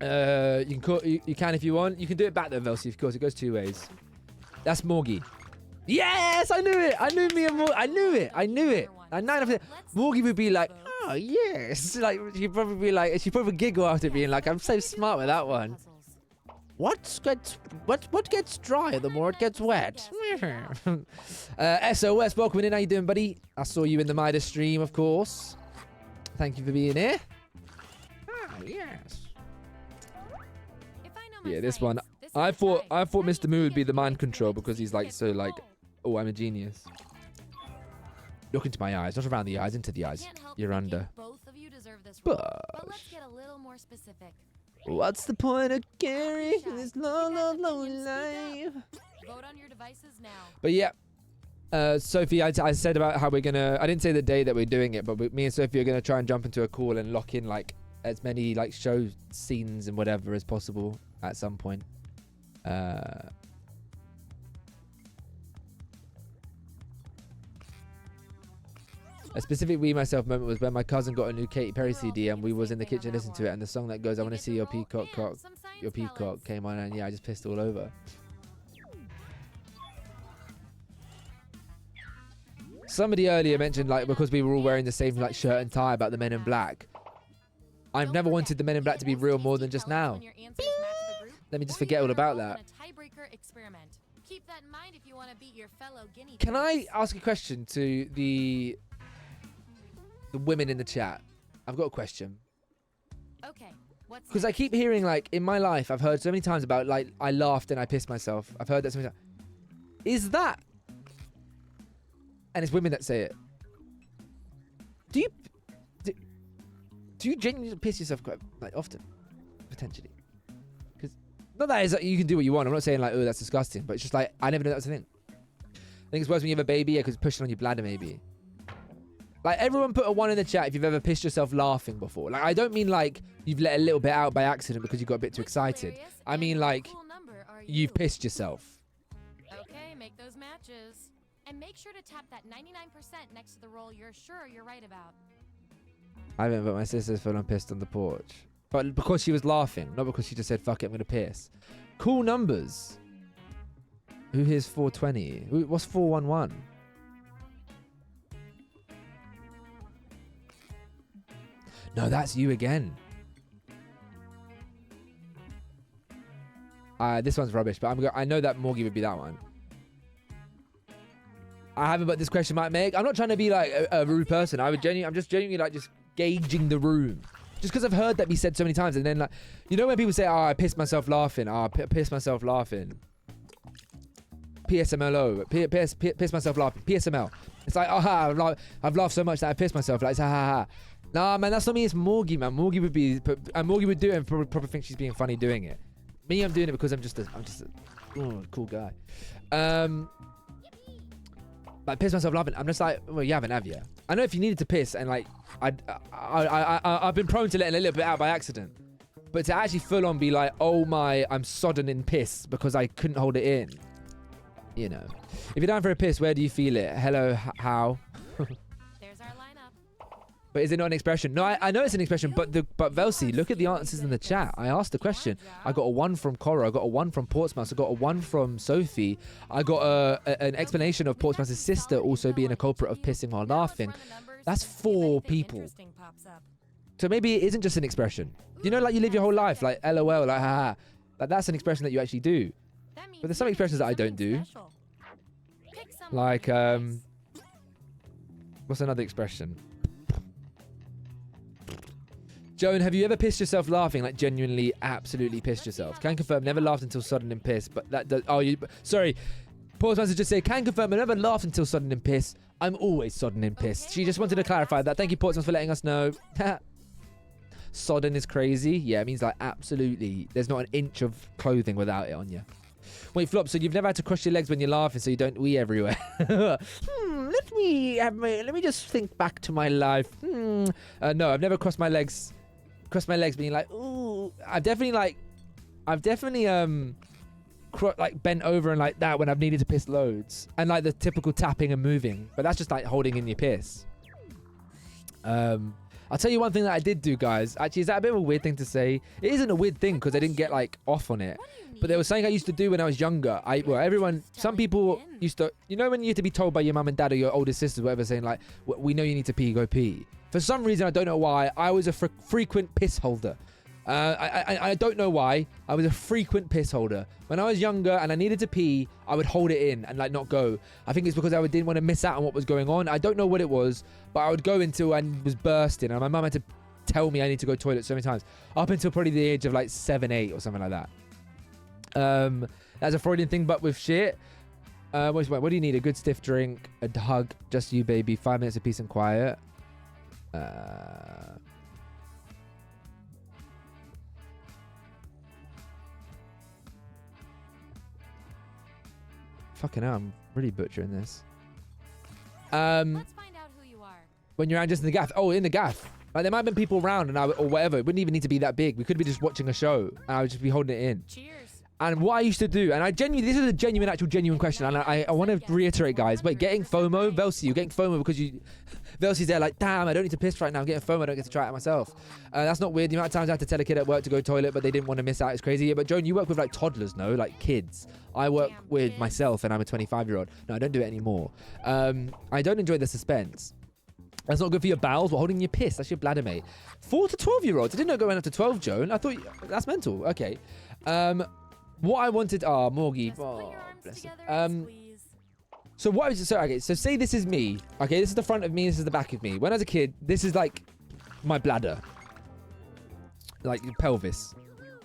You can if you want. You can do it back though, Velsi, of course. It goes two ways. That's Morgie. Yes, I knew it. I knew me and Morgie. I knew it. I knew it. And 9 Morgie would be like, oh yes. Like she'd probably be like, she'd probably giggle after being like, I'm so smart with that one. What gets dry the more it gets wet? SOS, welcome in. How you doing, buddy? I saw you in the Midas stream, of course. Thank you for being here. Ah, yes. Yeah, this one. I thought Mr. Moo would be the mind control because he's like so like, oh, I'm a genius. Look into my eyes, not around the eyes, into the eyes. You're under. Both of you deserve this role, but let's get a little more specific. What's the point of caring this long life? Vote on your devices now. But yeah, Sophie, I said about how we're gonna. I didn't say the day that we're doing it, but me and Sophie are gonna try and jump into a call and lock in like as many like show scenes and whatever as possible at some point. A specific we myself moment was when my cousin got a new Katy Perry CD and we was in the kitchen listening to it, and the song that goes I want to see your peacock cock, your peacock came on, and yeah, I just pissed all over. Somebody earlier mentioned like because we were all wearing the same like shirt and tie about the Men in Black. I've never wanted the Men in Black to be real more than just now. Let me just forget all about that. Keep that in mind if you want to beat your fellow guinea Can I ask a question to the women in the chat? I've got a question. Okay. Because I keep hearing like in my life, I've heard so many times about like I laughed and I pissed myself. I've heard that so many times. Is that? And it's women that say it. Do you genuinely piss yourself quite like often, potentially? Because not that is like, you can do what you want. I'm not saying like, oh, that's disgusting, but it's just like I never knew that was a thing. I think it's worse when you have a baby, yeah, because it's pushing on your bladder, maybe. Like everyone, put a 1 in the chat if you've ever pissed yourself laughing before. Like I don't mean like you've let a little bit out by accident because you got a bit too excited. I mean like you've pissed yourself. Okay, make those matches. And make sure to tap that 99% next to the roll you're sure you're right about. I haven't, but my sister's full on pissed on the porch. But because she was laughing, not because she just said, fuck it, I'm going to piss. Cool numbers. Who here's 420? What's 411? No, that's you again. This one's rubbish, but I know that Morgie would be that one. I haven't, but this question might make. I'm not trying to be like a rude person. I'm just genuinely like just gauging the room. Just because I've heard that be said so many times, and then like, you know when people say, "Oh, I pissed myself laughing," "Oh, I pissed myself laughing." PSMLO, piss myself laughing. PSML. It's like, oh, I've laughed so much that I pissed myself. Like, it's, ha ha ha. Nah, man, that's not me. It's Morgie, man. Morgie would be, and Morgie would do it and probably think she's being funny doing it. Me, I'm doing it because I'm just a cool guy. Like, piss myself laughing. I'm just like, well, you haven't, have you? I know if you needed to piss, and like, I've been prone to letting a little bit out by accident. But to actually full on be like, oh my, I'm sodden in piss because I couldn't hold it in. You know, if you're down for a piss, where do you feel it? Hello, how? There's our lineup. But is it not an expression? No, I know it's an expression, but Velsi, look at the answers in the chat. I asked the question. I got a 1 from Cora. I got a 1 from Portsmouth. I got a 1 from Sophie. I got an explanation of Portsmouth's sister also being a culprit of pissing while laughing. That's 4 people. So maybe it isn't just an expression. You know, like you live your whole life, like LOL, like haha. Like that's an expression that you actually do. But there's some expressions that I don't do. Like, what's another expression? Joan, have you ever pissed yourself laughing? Like genuinely, absolutely pissed yourself? Can confirm, never laughed until sudden and pissed. But that does, sorry. Pause to just say, can confirm, I never laughed until sudden and pissed. I'm always sodden and pissed. She just wanted to clarify that. Thank you, Portsmouth, for letting us know. Sodden is crazy. Yeah, it means like absolutely. There's not an inch of clothing without it on you. Wait, Flop, so you've never had to cross your legs when you're laughing so you don't wee everywhere? Let me just think back to my life. No, I've never crossed my legs being like, ooh. I've definitely bent over and like that when I've needed to piss loads. And like the typical tapping and moving. But that's just like holding in your piss. I'll tell you one thing that I did do, guys. Actually, is that a bit of a weird thing to say? It isn't a weird thing because I didn't get like off on it. But there was something I used to do when I was younger. Some people used to, you know when you had to be told by your mum and dad or your older sisters, whatever, saying like, we know you need to pee, go pee. For some reason, I don't know why, I was a frequent piss holder. I don't know why. I was a frequent piss holder. When I was younger and I needed to pee, I would hold it in and like not go. I think it's because I didn't want to miss out on what was going on. I don't know what it was, but I would go until I was bursting. And my mum had to tell me I need to go to the toilet so many times. Up until probably the age of like 7, 8 or something like that. That's a Freudian thing, but with shit. What do you need? A good stiff drink, a hug, just you, baby. 5 minutes of peace and quiet. Fucking hell, I'm really butchering this. Let's find out who you are. When you're just in the gaff. Oh, in the gaff. Like there might have been people around or whatever. It wouldn't even need to be that big. We could be just watching a show and I would just be holding it in. Cheers. And what I used to do, and this is a genuine question, and I want to reiterate, guys. Wait, getting FOMO, Velsi, you're getting FOMO because Velsi's there like, damn, I don't need to piss right now. I'm getting FOMO, I don't get to try it out myself. That's not weird. The amount of times I had to tell a kid at work to go to the toilet, but they didn't want to miss out. It's crazy. Yeah, but Joan, you work with like toddlers, no? Like kids. I work with myself, and I'm a 25-year-old. No, I don't do it anymore. I don't enjoy the suspense. That's not good for your bowels. We're holding your piss. That's your bladder, mate. 4 to 12-year-olds. I didn't know going up to 12, Joan. I thought that's mental. Okay. What I wanted, Morgie. Oh, bless him. So what I was, so say this is me. Okay, this is the front of me, this is the back of me. When I was a kid, this is like my bladder. Like pelvis.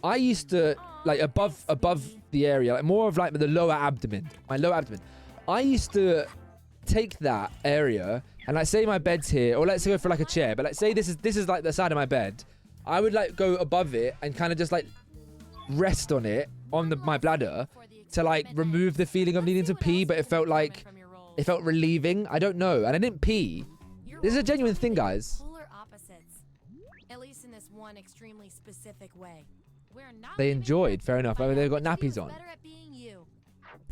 I used to, like above the area, like more of like the lower abdomen. My lower abdomen. I used to take that area and like say my bed's here, or let's go for like a chair, but like say this is like the side of my bed. I would like go above it and kind of just like rest on it, on my bladder, to like remove the feeling of needing to pee, but it felt relieving. I don't know. And I didn't pee. This is a genuine thing, guys. Polar opposites. At least in this one extremely specific way. They enjoyed, fair enough. I mean, they've got nappies on.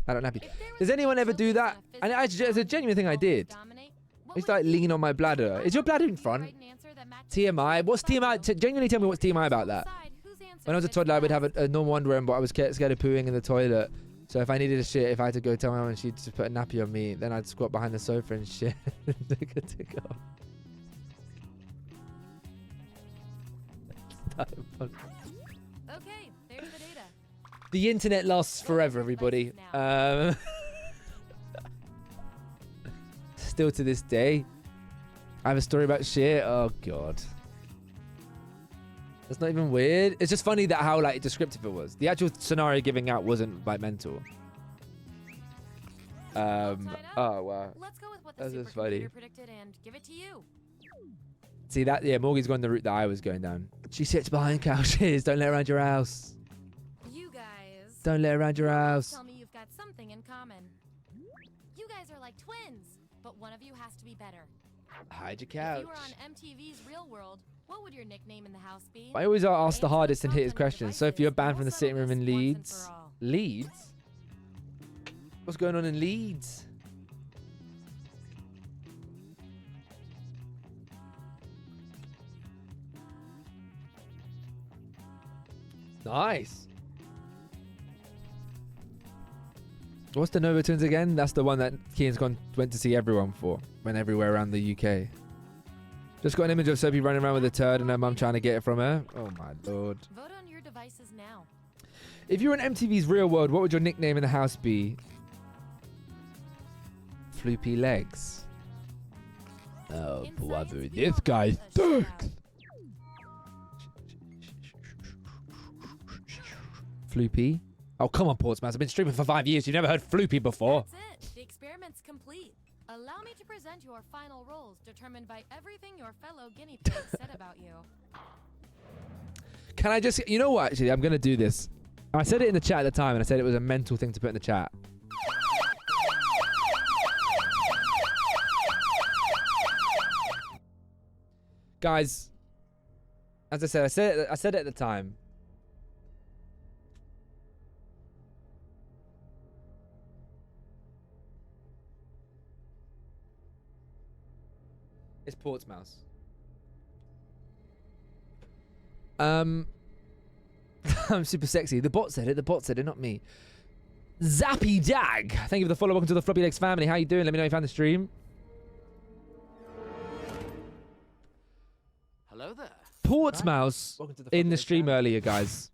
I don't nappy. Does anyone ever do that? And it's a genuine thing I did. I used to like lean on my bladder. Is your bladder in front? TMI? What's TMI? Genuinely tell me what's TMI about that. When I was a toddler, I would have a normal underwear, but I was scared of pooing in the toilet. So if I needed a shit, if I had to go tell my mum and she'd just put a nappy on me, then I'd squat behind the sofa and shit. Good to go. Okay, there's the data. The internet lasts forever, everybody. Still to this day, I have a story about shit. Oh god. It's not even weird. It's just funny that how like descriptive it was. The actual scenario giving out wasn't like mental. Oh wow. Let's go with what the That's just funny. supercomputer predicted and give it to you. See that? Yeah, Morgan's going the route that I was going down. She sits behind couches. Don't let her around your house. You guys. Don't let her around your house. Tell me you've got something in common. You guys are like twins, but one of you has to be better. Hide your If couch. you were on MTV's Real World, what would your nickname in the house be? I always ask the Answer hardest and content hittest questions. So if you're banned from the sitting room in once and Leeds, for all. Leeds? What's going on in Leeds? Nice. What's the Nova Twins again? That's the one that Kean's went to see everyone for. Went everywhere around the UK. Just got an image of Sophie running around with a turd and her mum trying to get it from her. Oh my lord. Vote on your devices now. If you were in MTV's Real World, what would your nickname in the house be? Floppylegss. Oh, In brother, science, we this call guy that a stinks. shootout. Floopy? Oh, come on, Portsmouth. I've been streaming for 5 years. You've never heard Floopy before. That's it. The experiment's complete. Allow me to present your final roles, determined by everything your fellow guinea pigs said about you. Can I just... You know what, actually? I'm going to do this. I said it in the chat at the time, and I said it was a mental thing to put in the chat. Guys, as I said it at the time. It's Portsmouth. I'm super sexy. The bot said it. The bot said it, not me. Zappy Dag. Thank you for the follow. Welcome to the Floppylegss family. How you doing? Let me know if you found the stream. Hello there. Portsmouth in the stream earlier, guys.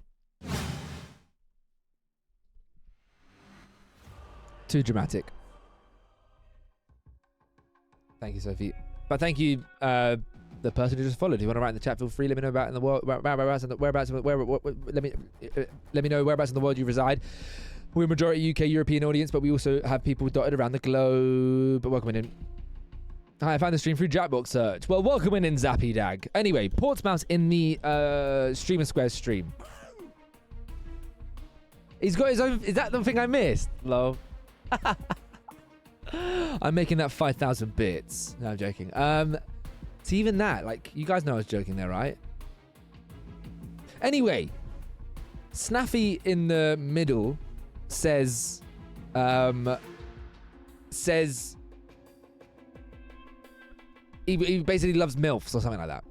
Too dramatic. Thank you, Sophie. But thank you, the person who just followed. If you want to write in the chat, feel free. Let me know about in the world, let me know whereabouts in the world you reside. We're a majority UK European audience, but we also have people dotted around the globe. But welcome in. Hi, I found the stream through Jackbox search. Well, welcome in Zappy Dag. Anyway, Portsmouth in the Streamer Squares stream. He's got his own. Is that the thing I missed? Lol. I'm making that 5,000 bits. No, I'm joking. So even that, like, you guys know I was joking there, right? Anyway, Snaffy in the middle says he basically loves MILFs or something like that.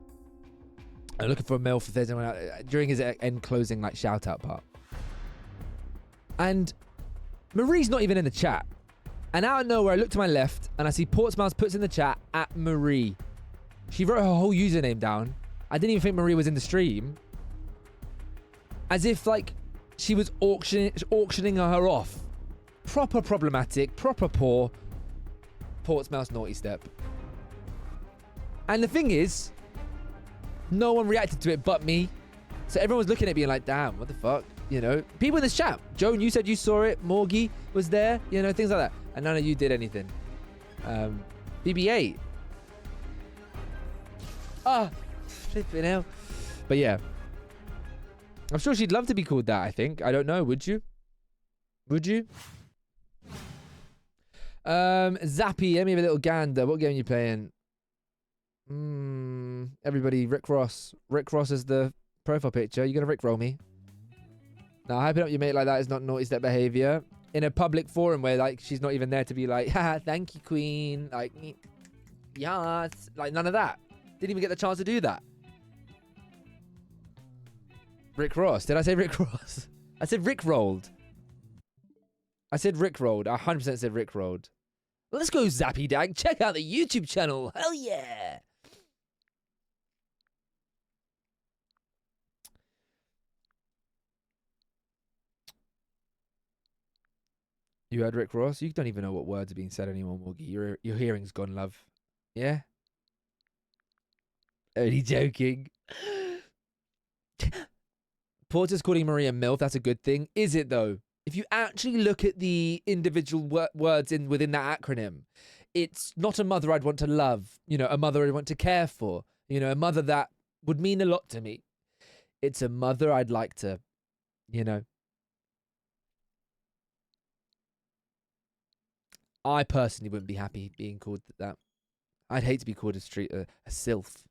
I'm looking for a MILF if there's anyone out during his end closing like shout out part. And Marie's not even in the chat. And out of nowhere, I look to my left and I see Portsmouth puts in the chat at Marie. She wrote her whole username down. I didn't even think Marie was in the stream. As if like she was auctioning her off. Proper problematic, proper poor. Portsmouth's naughty step. And the thing is, no one reacted to it but me. So everyone was looking at me like, damn, what the fuck? You know, people in this chat. Joan, you said you saw it. Morgie was there. You know, things like that. And none of you did anything. BB8. Ah, flipping hell. But yeah. I'm sure she'd love to be called that, I think. I don't know. Would you? Would you? Zappy, let me have a little gander. What game are you playing? Everybody, Rick Ross. Rick Ross is the profile picture. You gonna Rick roll me? Now, hyping up your mate like that is not naughty step behavior. In a public forum where, like, she's not even there to be like, haha, thank you, queen. Like, yes. Like, none of that. Didn't even get the chance to do that. Rick Ross. Did I say Rick Ross? I said Rick rolled. I said Rick rolled. I 100% said Rick rolled. Let's go, Zappy Dag. Check out the YouTube channel. Hell yeah. You heard Rick Ross? You don't even know what words are being said anymore, Morgie. Your hearing's gone, love. Yeah? Only joking. Porter's calling Maria MILF. That's a good thing. Is it, though? If you actually look at the individual words within that acronym, it's not a mother I'd want to love, you know, a mother I'd want to care for, you know, a mother that would mean a lot to me. It's a mother I'd like to, you know. I personally wouldn't be happy being called that. I'd hate to be called a sylph.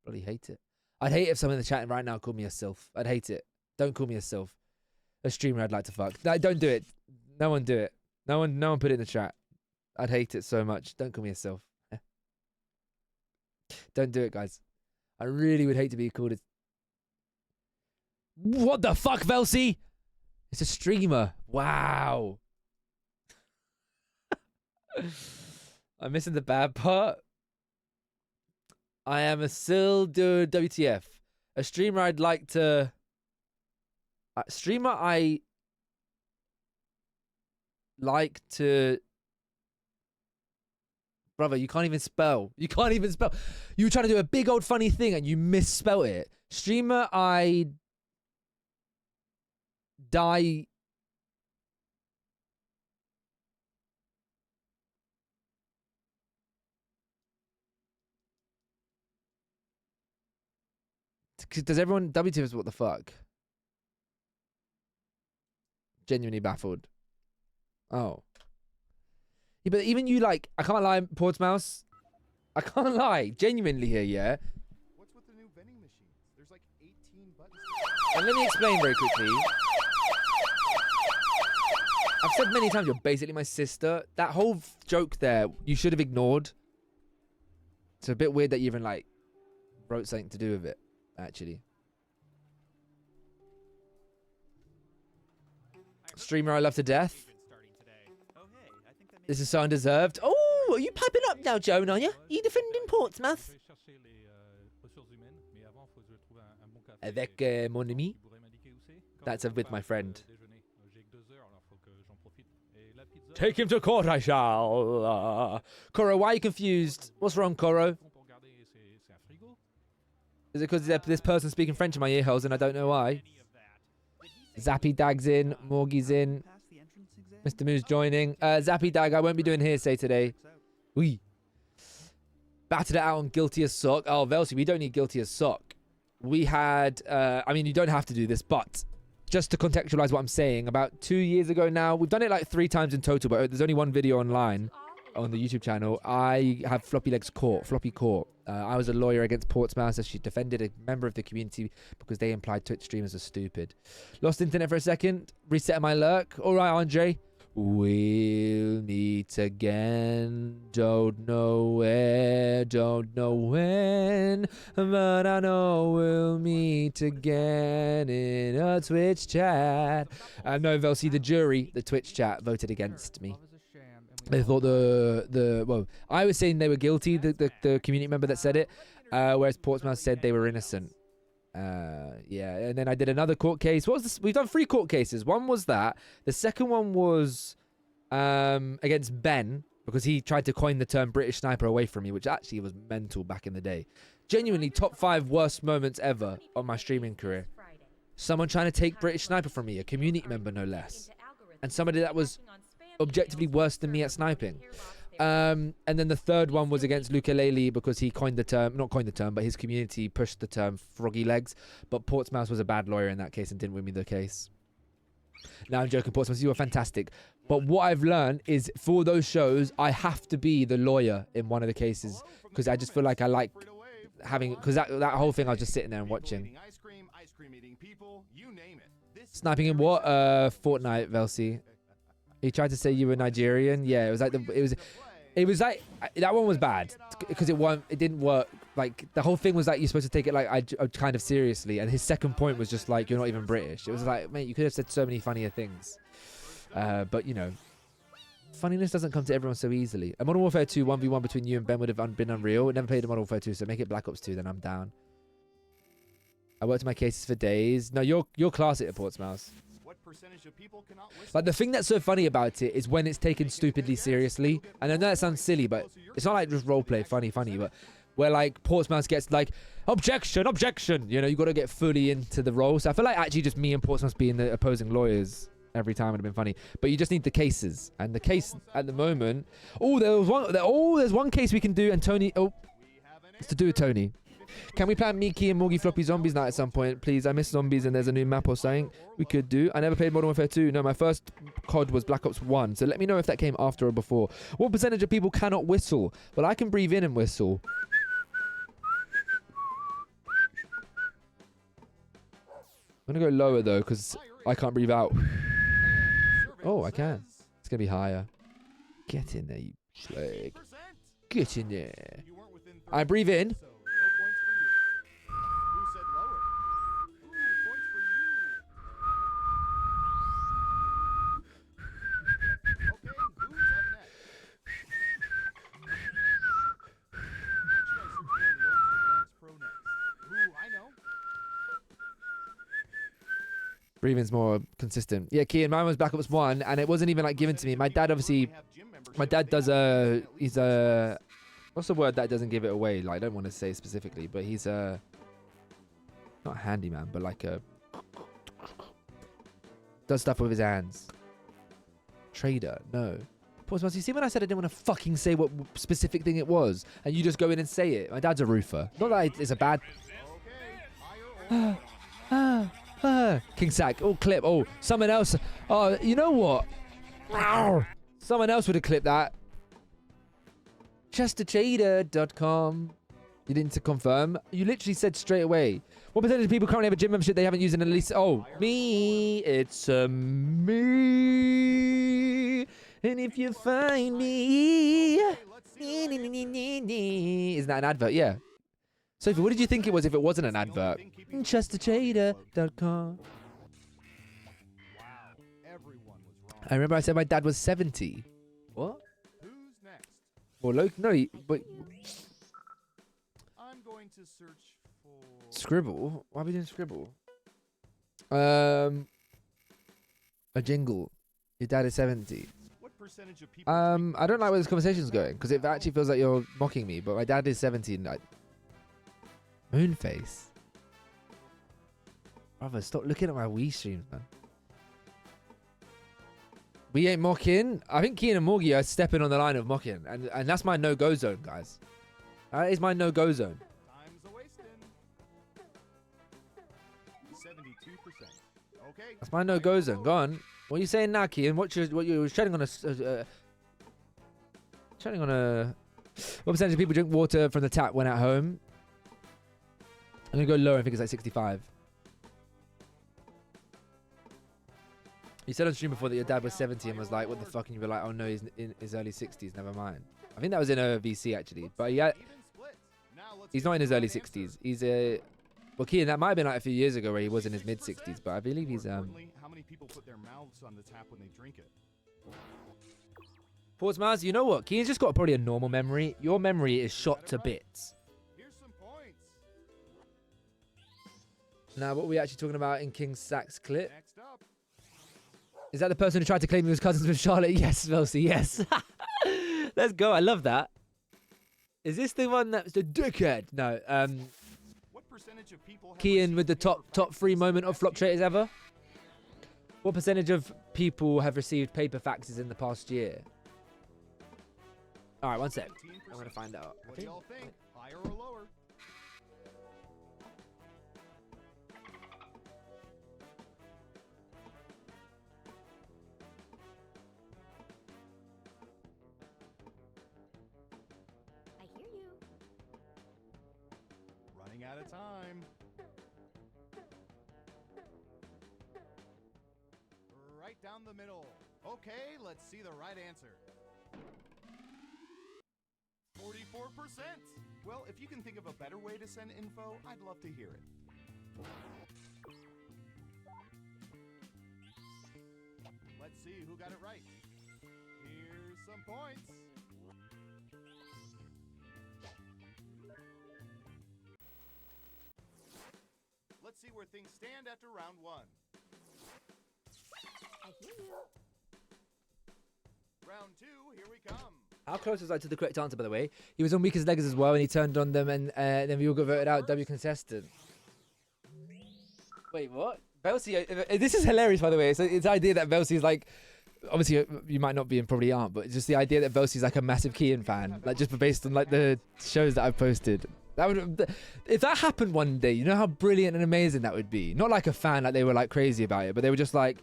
Bloody hate it. I'd hate if someone in the chat right now called me a sylph. I'd hate it. Don't call me a sylph. A streamer I'd like to fuck. Don't do it. No one do it. No one put it in the chat. I'd hate it so much. Don't call me a sylph. Don't do it, guys. I really would hate to be called a... What the fuck, Velcy? It's a streamer. Wow. I'm missing the bad part. I am a Sildo WTF. A streamer I'd like to... streamer I like to... Brother, you can't even spell. You can't even spell. You were trying to do a big old funny thing and you misspelled it. Streamer I... die... Does everyone... WTF is what the fuck? Genuinely baffled. Oh. Yeah, but even you, like... I can't lie, Portsmouth. I can't lie. Genuinely here, yeah? What's with the new vending machines? There's like 18 buttons. And let me explain very quickly. I've said many times, you're basically my sister. That whole joke there, you should have ignored. It's a bit weird that you even, like, wrote something to do with it, actually. Streamer I love to death. This is so undeserved. Oh, are you piping up now, Joan, are you? Are you defending Portsmouth? Avec mon ami. That's with my friend. Take him to court, I shall. Koro, why are you confused? What's wrong, Koro? Is it because this person speaking French in my ear holes and I don't know why? Zappy Dag's in. Morgie's in. Mr. Moo's joining. Zappy Dag, I won't be doing hearsay today. We battered it out on Guilty as Sock. Oh, Velcy, we don't need Guilty as Sock. We had, I mean, you don't have to do this, but just to contextualize what I'm saying, about 2 years ago now, we've done it like 3 times in total, but there's only one video online on the YouTube channel. I have Floppylegss court, Floppy court. I was a lawyer against Portsmouth as she defended a member of the community because they implied Twitch streamers are stupid. Lost internet for a second. Reset my lurk. All right, Andre. We'll meet again. Don't know where, don't know when, but I know we'll meet again in a Twitch chat. No, Velcy, the jury, the Twitch chat voted against me. They thought well, I was saying they were guilty, the community member that said it, whereas Portsmouth said they were innocent. Yeah, and then I did another court case. What was this? We've done 3 court cases. One was that. The second one was against Ben, because he tried to coin the term British sniper away from me, which actually was mental back in the day. Genuinely top 5 worst moments ever on my streaming career. Someone trying to take British sniper from me, a community member no less, and somebody that was objectively worse than me at sniping. And then the third one was against Lukalele because he coined the term, not coined the term, but his community pushed the term froggy legs. But Portsmouth was a bad lawyer in that case and didn't win me the case. Now I'm joking, Portsmouth, you were fantastic. But what I've learned is for those shows, I have to be the lawyer in one of the cases because I just feel like I like having, because that whole thing I was just sitting there and watching. Sniping in what? Fortnite, Velcy. He tried to say you were Nigerian. Yeah, it was like it was like that one was bad because it didn't work. Like the whole thing was like you're supposed to take it like I kind of seriously, and his second point was just like you're not even British. It was like, mate, you could have said so many funnier things. But you know, funniness doesn't come to everyone so easily. A Modern Warfare 2 1v1 between you and Ben would have been unreal. I never played a Modern Warfare 2, so make it Black Ops 2, then I'm down. I worked my cases for days. No, you're classic at Portsmouth. Like the thing that's so funny about it is when it's taken stupidly seriously. And I know that sounds silly, but it's not like just roleplay, funny, but where like Portsmouth gets like objection, objection. You know, you got to get fully into the role. So I feel like actually just me and Portsmouth being the opposing lawyers every time would have been funny. But you just need the cases, and the case at the moment. Oh, there's one case we can do, and Tony. Oh, it's to do with Tony. Can we plan Miki and Morgie Floppy Zombies night at some point, please? I miss zombies and there's a new map or something we could do. I never played Modern Warfare 2. No, my first COD was Black Ops 1. So let me know if that came after or before. What percentage of people cannot whistle? Well, I can breathe in and whistle. I'm going to go lower, though, because I can't breathe out. Oh, I can. It's going to be higher. Get in there, you slag. Get in there. I breathe in. Breathing's more consistent. Yeah, Kian, mine was Black Ops 1, and it wasn't even like given to me. My dad does he's a, what's the word that doesn't give it away? Like, I don't want to say specifically, but he's a, not a handyman, but like a, does stuff with his hands. Trader, no. Pause, you see when I said I didn't want to fucking say what specific thing it was, and you just go in and say it? My dad's a roofer. Not that it's a bad... King Sack. Oh, clip. Oh, someone else. Oh, you know what? Someone else would have clipped that. ChesterChader.com. You didn't confirm. You literally said straight away. What percentage of people currently have a gym membership they haven't used in at least... Oh, me. It's me. And if you find me... Isn't that an advert? Yeah. Sophie, what did you think it was if it wasn't an advert? ChesterChader.com. I remember I said my dad was 70. What? Who's next? Well, no, but... I'm going to search for... Scribble? Why are we doing Scribble? A jingle. Your dad is 70. What percentage of people... I don't like where this conversation's going, because it actually feels like you're mocking me, but my dad is 70. Moonface. Brother, stop looking at my Wii streams, man. We ain't mocking. I think Keen and Morgie are stepping on the line of mocking. And that's my no-go zone, guys. That is my no-go zone. Time's a-wasting. 72%. Okay. That's my no-go zone. Go on. What are you saying now, Keen? What you're treading on a... treading on a... What percentage of people drink water from the tap when at home? I'm going to go lower. I think it's like 65. You said on stream before that your dad was 70 and was like, what the fuck? And you were like, oh no, he's in his early 60s. Never mind. I think that was in a VC actually. But yeah, he's not in his early 60s. He's a... Well, Kian, that might have been like a few years ago where he was in his mid 60s. But I believe he's... How many people put their mouths on the tap when they drink it? Pause, Mars. You know what? Kian's just got probably a normal memory. Your memory is shot to bits. Now, what are we actually talking about in King Sack's clip? Is that the person who tried to claim he was cousins with Charlotte? Yes, Velcy, yes. Let's go. I love that. Is this the one that's the dickhead? No. Kian with the top 3 moment of flop traders ever. What percentage of people have received paper faxes in the past year? All right, one sec. I'm going to find out. What do y'all think? Higher or lower? Out of time. Right down the middle. Okay, let's see the right answer. 44%. Well, if you can think of a better way to send info, I'd love to hear it. Let's see who got it right. Here's some points. Let's see where things stand after round 1. I hear you. Round 2, here we come. How close was I to the correct answer, by the way? He was on Weakest Legs as well, and he turned on them, and then we all got voted out. W contestant. Wait, what? Velsi, this is hilarious, by the way. It's the idea that Velsi is like, obviously you might not be and probably aren't, but just the idea that Velsi is like a massive Kian fan, like just based on like the shows that I've posted. That would, if that happened one day, you know how brilliant and amazing that would be. Not like a fan, like they were like crazy about it, but they were just like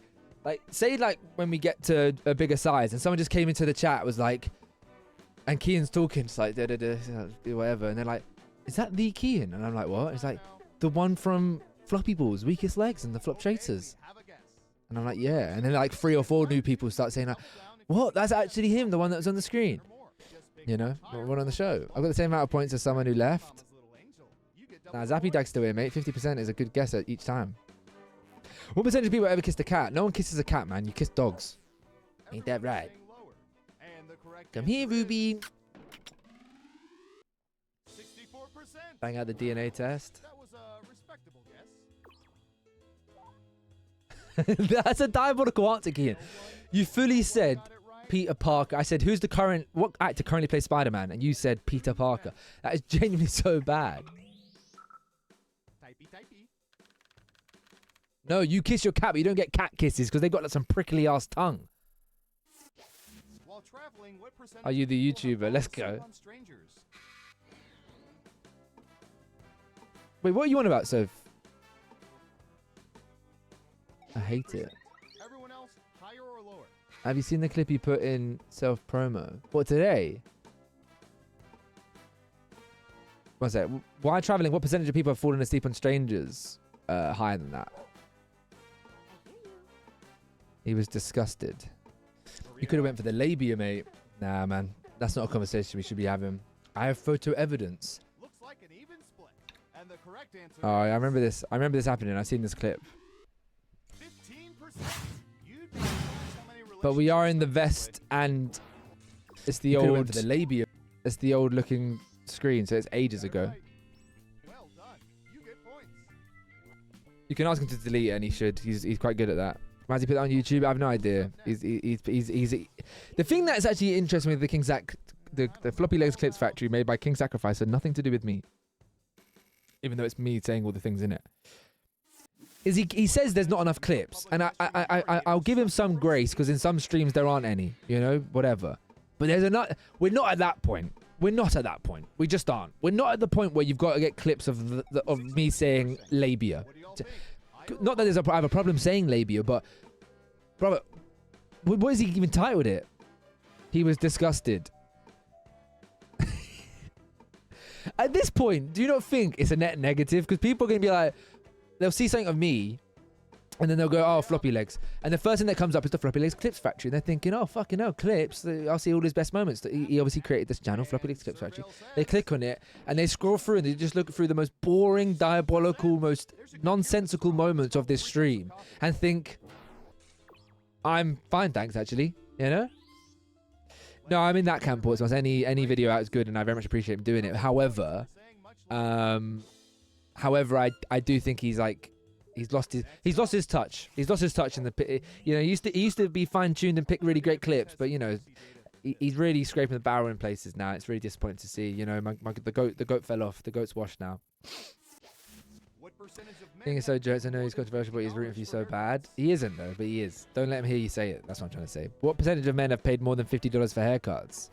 say like when we get to a bigger size, and someone just came into the chat was like, and Kian's talking, just like whatever, and they're like, "Is that the Kian?" And I'm like, "What?" It's like the one from Floppy Balls, Weakest Legs, and the Flop Traitors. And I'm like, "Yeah." And then like 3 or 4 new people start saying like, "What? That's actually him, the one that was on the screen." You know, one on the show. I've got the same amount of points as someone who left. Nah, Zappy Dag's still here, mate. 50% is a good guess at each time. What percentage of people ever kissed a cat? No one kisses a cat, man. You kiss dogs. Ain't that right? Come here, Ruby. Bang out the DNA test. That's a diabolical answer, Kian. You fully said Peter Parker. I said, what actor currently plays Spider-Man? And you said Peter Parker. That is genuinely so bad. No, you kiss your cat, but you don't get cat kisses because they've got like, some prickly ass tongue. Are you the YouTuber? Let's go. Wait, what are you on about, Soph? I hate it. Have you seen the clip he put in self-promo? What, today? One sec. While traveling, what percentage of people have fallen asleep on strangers? Higher than that. He was disgusted. You could have went for the labia, mate. Nah, man. That's not a conversation we should be having. I have photo evidence. Oh, I remember this. I remember this happening. I've seen this clip. But we are in the vest, and it's the old the labia. It's the old looking screen, so it's ages ago. You can ask him to delete it, and he should. He's quite good at that. Why does he put that on YouTube? I have no idea. He's the thing that is actually interesting with the the Floppylegss Clips Factory made by King Sacrifice had nothing to do with me, even though it's me saying all the things in it. Is he says there's not enough clips, and I'll give him some grace because in some streams there aren't any, you know, whatever. But we're not at that point. We're not at that point. We just aren't. We're not at the point where you've got to get clips of me saying labia. Not that I have a problem saying labia, but brother, what is he even titled it? He was disgusted. At this point, do you not think it's a net negative? Because people are going to be like, they'll see something of me, and then they'll go, "Oh, Floppylegss," and the first thing that comes up is the Floppylegss Clips Factory, and they're thinking, "Oh, fucking hell, clips! I'll see all his best moments." He obviously created this channel, Floppylegss Clips Factory. They click on it, and they scroll through, and they just look through the most boring, diabolical, most nonsensical moments of this stream, and think, "I'm fine, thanks." Actually, you know. No, I'm in that camp. Also, any video out is good, and I very much appreciate him doing it. However, I do think he's lost his touch. He's lost his touch in the, you know, he used to be fine tuned and pick really great clips, but you know, he's really scraping the barrel in places now. It's really disappointing to see. You know, the goat fell off. The goat's washed now. I think it's so jokes. I know he's controversial, but he's rooting for you so bad. He isn't though, but he is. Don't let him hear you say it. That's what I'm trying to say. What percentage of men have paid more than $50 for haircuts?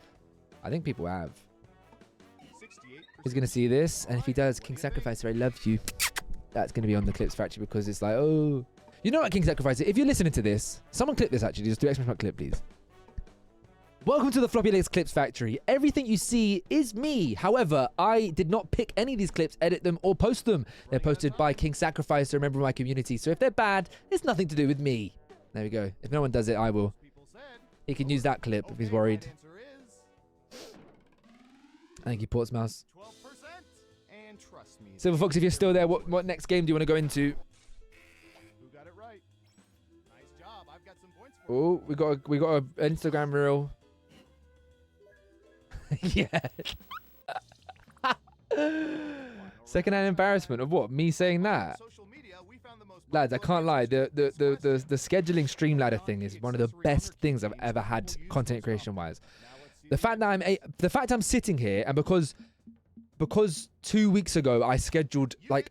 I think people have. He's gonna see this, and if he does, King Sacrificer, I love you. That's gonna be on the Clips Factory because it's like, oh, you know what, King Sacrificer, if you're listening to this, someone clip this actually. Just do exclamation mark clip, please. Welcome to the Floppylegss Clips Factory. Everything you see is me. However, I did not pick any of these clips, edit them, or post them. They're posted by King Sacrificer, a member of my community. So if they're bad, it's nothing to do with me. There we go. If no one does it, I will. He can use that clip if he's worried. Thank you, Portsmouth. Silver Fox, if you're still there, what next game do you want to go into? Oh, we got an Instagram reel. Yeah. Secondhand embarrassment of what? Me saying that? Lads, I can't lie. The scheduling Streamladder thing is one of the best things I've ever had content creation wise. The fact that I'm sitting here, and because 2 weeks ago I scheduled like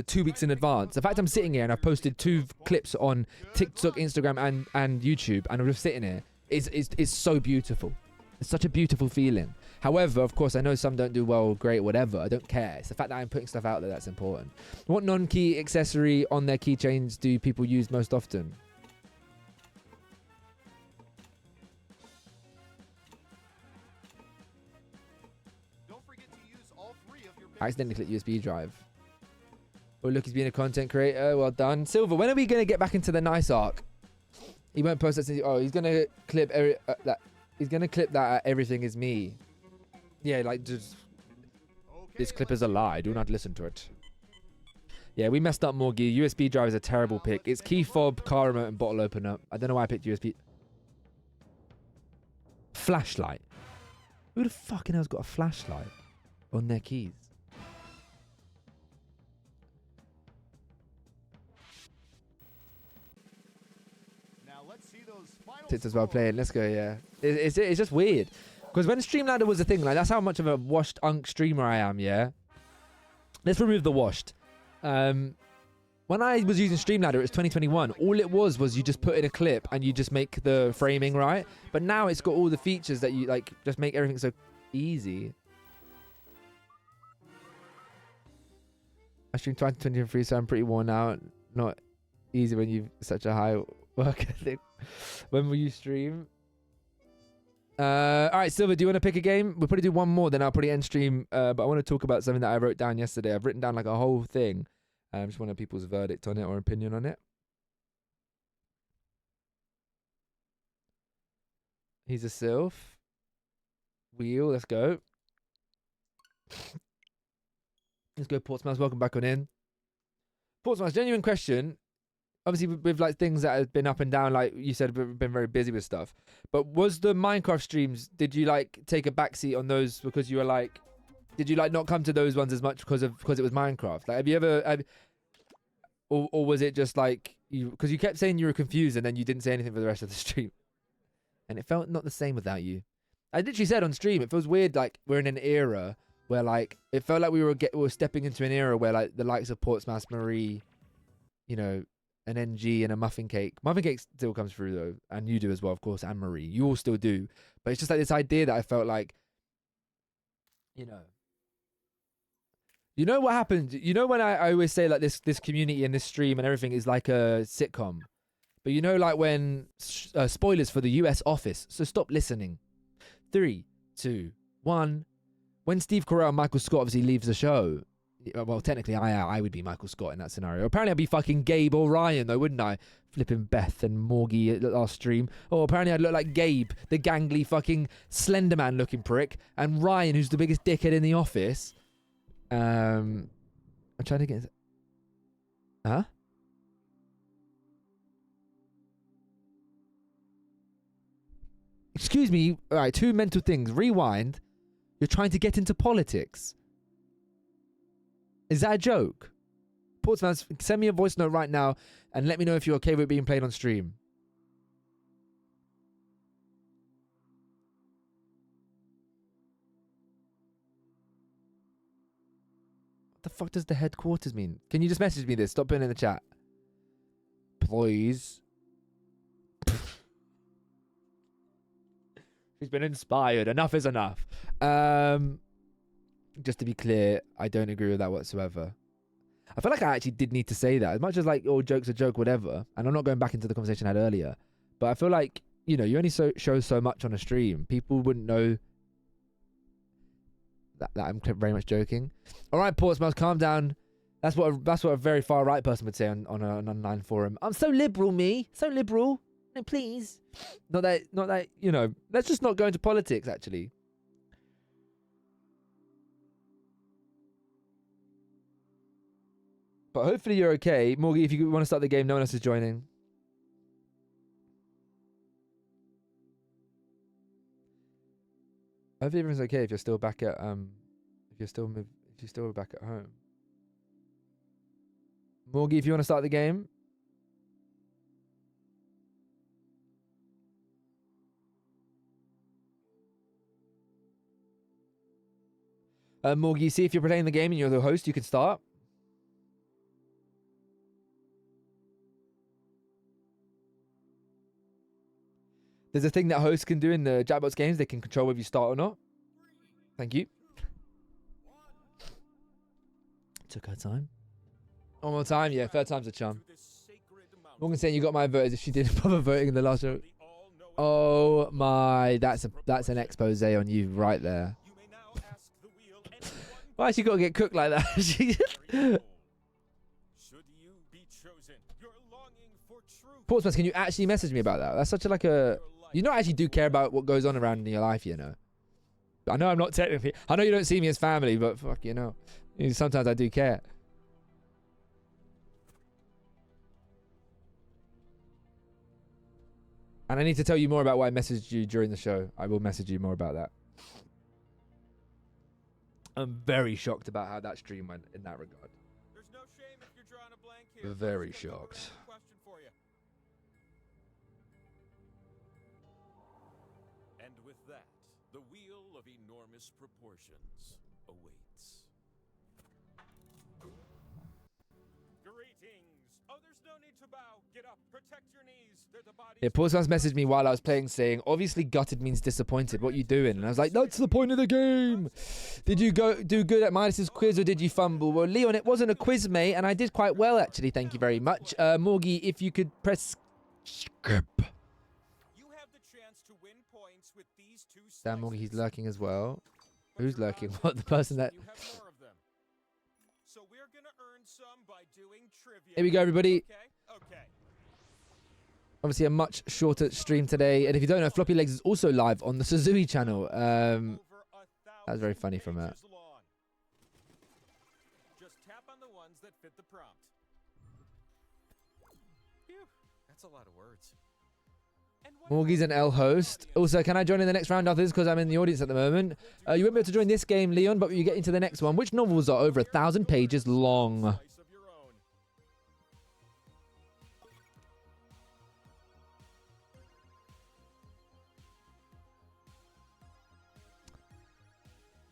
2 weeks in advance. The fact I'm sitting here and I've posted 2 clips on TikTok, Instagram, and YouTube, and I'm just sitting here is so beautiful. It's such a beautiful feeling. However, of course, I know some don't do well, great, whatever. I don't care. It's the fact that I'm putting stuff out there that's important. What non-key accessory on their keychains do people use most often? I accidentally clicked USB drive. Oh, look, he's being a content creator. Well done. Silver, when are we going to get back into the nice arc? He won't post that since... Oh, he's going to clip that. He's going to clip that everything is me. Yeah, like, just... This clip is a lie. Do not listen to it. Yeah, we messed up, Morgie. USB drive is a terrible pick. It's key fob, car remote, and bottle opener. I don't know why I picked USB. Flashlight. Who the fucking hell's got a flashlight on their keys? As well playing. Let's go. Yeah, it's just weird because when Streamladder was a thing, like that's how much of a washed unk streamer I am. Yeah, let's remove the washed. When I was using Streamladder, it was 2021. All it was you just put in a clip and you just make the framing right. But now it's got all the features that you like, just make everything so easy. I streamed 2023, so I'm pretty worn out. Not easy when you've such a high work ethic. When will you stream? All right, Silver, do you want to pick a game? We'll probably do one more, then I'll probably end stream. But I want to talk about something that I wrote down yesterday. I've written down like a whole thing. Just want people's verdict on it or opinion on it. He's a sylph. Wheel, let's go. Let's go, Portsmouth. Welcome back on in. Portsmouth, genuine question. Obviously, with like things that have been up and down, like you said, we've been very busy with stuff. But was the Minecraft streams, did you like take a backseat on those because you were like, did you like not come to those ones as much because it was Minecraft? Like, have you ever, or was it just like you? Because you kept saying you were confused and then you didn't say anything for the rest of the stream, and it felt not the same without you. I literally said on stream, it feels weird. Like we're in an era where like it felt like we were stepping into an era where like the likes of Portsmouth, Marie, you know, an NG and a muffin cake. Muffin cake still comes through though, and you do as well, of course, and Marie. You all still do, but it's just like this idea that I felt like, you know what happened? You know when I always say like this community and this stream and everything is like a sitcom, but you know like when spoilers for the US Office. So stop listening. 3, 2, 1. When Steve Carell and Michael Scott obviously leaves the show. Well, technically, I would be Michael Scott in that scenario. Apparently, I'd be fucking Gabe or Ryan, though, wouldn't I? Flipping Beth and Morgie at last stream. Oh, apparently I'd look like Gabe, the gangly fucking Slenderman looking prick, and Ryan, who's the biggest dickhead in the office. I'm trying to get... Huh? Excuse me. All right, 2 mental things. Rewind. You're trying to get into politics. Is that a joke? Portsmouth, send me a voice note right now and let me know if you're okay with being played on stream. What the fuck does the headquarters mean? Can you just message me this? Stop putting it in the chat. Please. She's been inspired. Enough is enough. Just to be clear, I don't agree with that whatsoever. I feel like I actually did need to say that. As much as like, all jokes a joke, whatever. And I'm not going back into the conversation I had earlier. But I feel like, you know, you only show so much on a stream. People wouldn't know that I'm very much joking. All right, Portsmouth, calm down. That's what a very far right person would say on an online forum. I'm so liberal, me. So liberal. No, please. Not that, you know, let's just not go into politics, actually. But hopefully you're okay. Morgie, if you want to start the game, no one else is joining. Hopefully everyone's okay if you're still back at if you're still back at home. Morgie, if you want to start the game. Morgie, see if you're playing the game and you're the host, you can start. There's a thing that hosts can do in the Jackbox games. They can control whether you start or not. Thank you. Took her time. One more time. Yeah, third time's a charm. Morgan saying you got my vote as if she did proper voting in the last show. Oh my, that's an expose on you right there. Why she got to get cooked like that? Portsmouth, can you actually message me about that? That's such a like a... You don't actually do care about what goes on around in your life, you know. I know I'm not technically... I know you don't see me as family, but fuck, you know. Sometimes I do care. And I need to tell you more about why I messaged you during the show. I will message you more about that. I'm very shocked about how that stream went in that regard. There's no shame if you're drawing a blank here. Very shocked. Question for you. And with that, the wheel of enormous proportions awaits. Greetings. Oh, there's no need to bow. Get up. Protect your knees. They're the bodies. Yeah, Portsmouth messaged me while I was playing saying, obviously gutted means disappointed. What you doing? And I was like, that's the point of the game. Did you do good at Minus's quiz or did you fumble? Well, Leon, it wasn't a quiz, mate, and I did quite well, actually. Thank you very much. Morgie, if you could press skip. You have the chance to win points with these two Damn, Morgie, he's slices. lurking as well. But Who's you're lurking? on What, the person that... You have more of them. So we're gonna earn some by doing trivia. Here we go, everybody. Okay. Obviously, a much shorter stream today. And if you don't know, Floppylegss is also live on the Suzui channel. That was very funny from her. Just tap on the ones that fit the prompt. Phew, that's a lot of words. Morgie's an L host. Also, can I join in the next round after this? Because I'm in the audience at the moment. You won't be able to join this game, Leon, but you get into the next one. Which novels are over 1,000 pages long?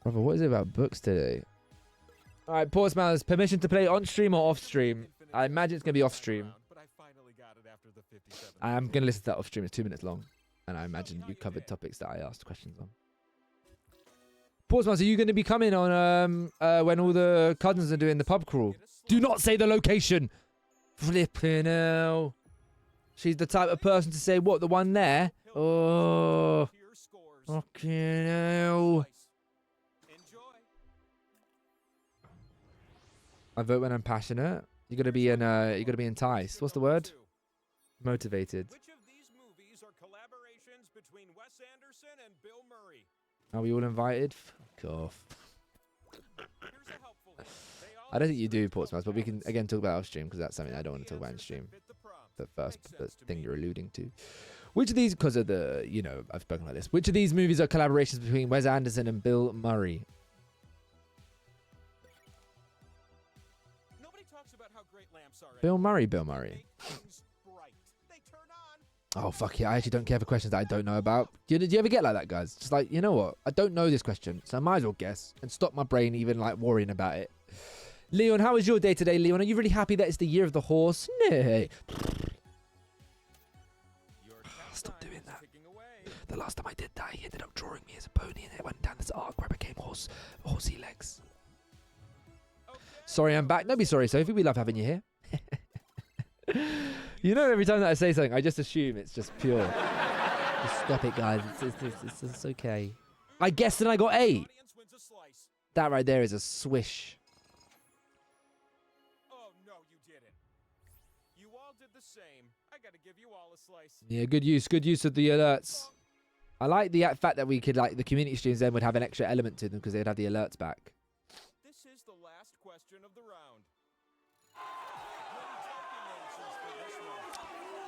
Brother, what is it about books today? All right, Portsmouth, permission to play on stream or off stream? I imagine it's going to be off stream. I'm going to listen to that off stream. It's 2 minutes long. And I imagine you covered topics that I asked questions on. Portsmouth, are you going to be coming on when all the cousins are doing the pub crawl? Do not say the location. Flipping hell. She's the type of person to say, what, the one there? Oh. Fucking hell. I vote when I'm passionate. You gotta be enticed. What's the word? Motivated. Which of these movies are collaborations between Wes Anderson and Bill Murray? Are we all invited? Fuck off. I don't think you do, Portsmouth, but we can again talk about off stream because that's something I don't want to talk about in stream. The first thing you're alluding to. Which of these, because of the, you know, I've spoken like this. Which of these movies are collaborations between Wes Anderson and Bill Murray? Bill Murray. Oh, fuck yeah. I actually don't care for questions that I don't know about. Do you ever get like that, guys? Just like, you know what? I don't know this question, so I might as well guess and stop my brain even like worrying about it. Leon, how was your day today, Leon? Are you really happy that it's the year of the horse? No. Stop doing that. The last time I did that, he ended up drawing me as a pony and it went down this arc where I became horsey legs. Sorry, I'm back. Don't be sorry, Sophie. We love having you here. You know, every time that I say something, I just assume it's just pure. Just stop it, guys. It's okay. I guessed and I got 8. That right there is a swish. Oh, no, you didn't. You all did the same. I gotta give you all a slice. Yeah, good use of the alerts. I like the fact that we could, like, the community streams then would have an extra element to them because they'd have the alerts back. This is the last question of the round.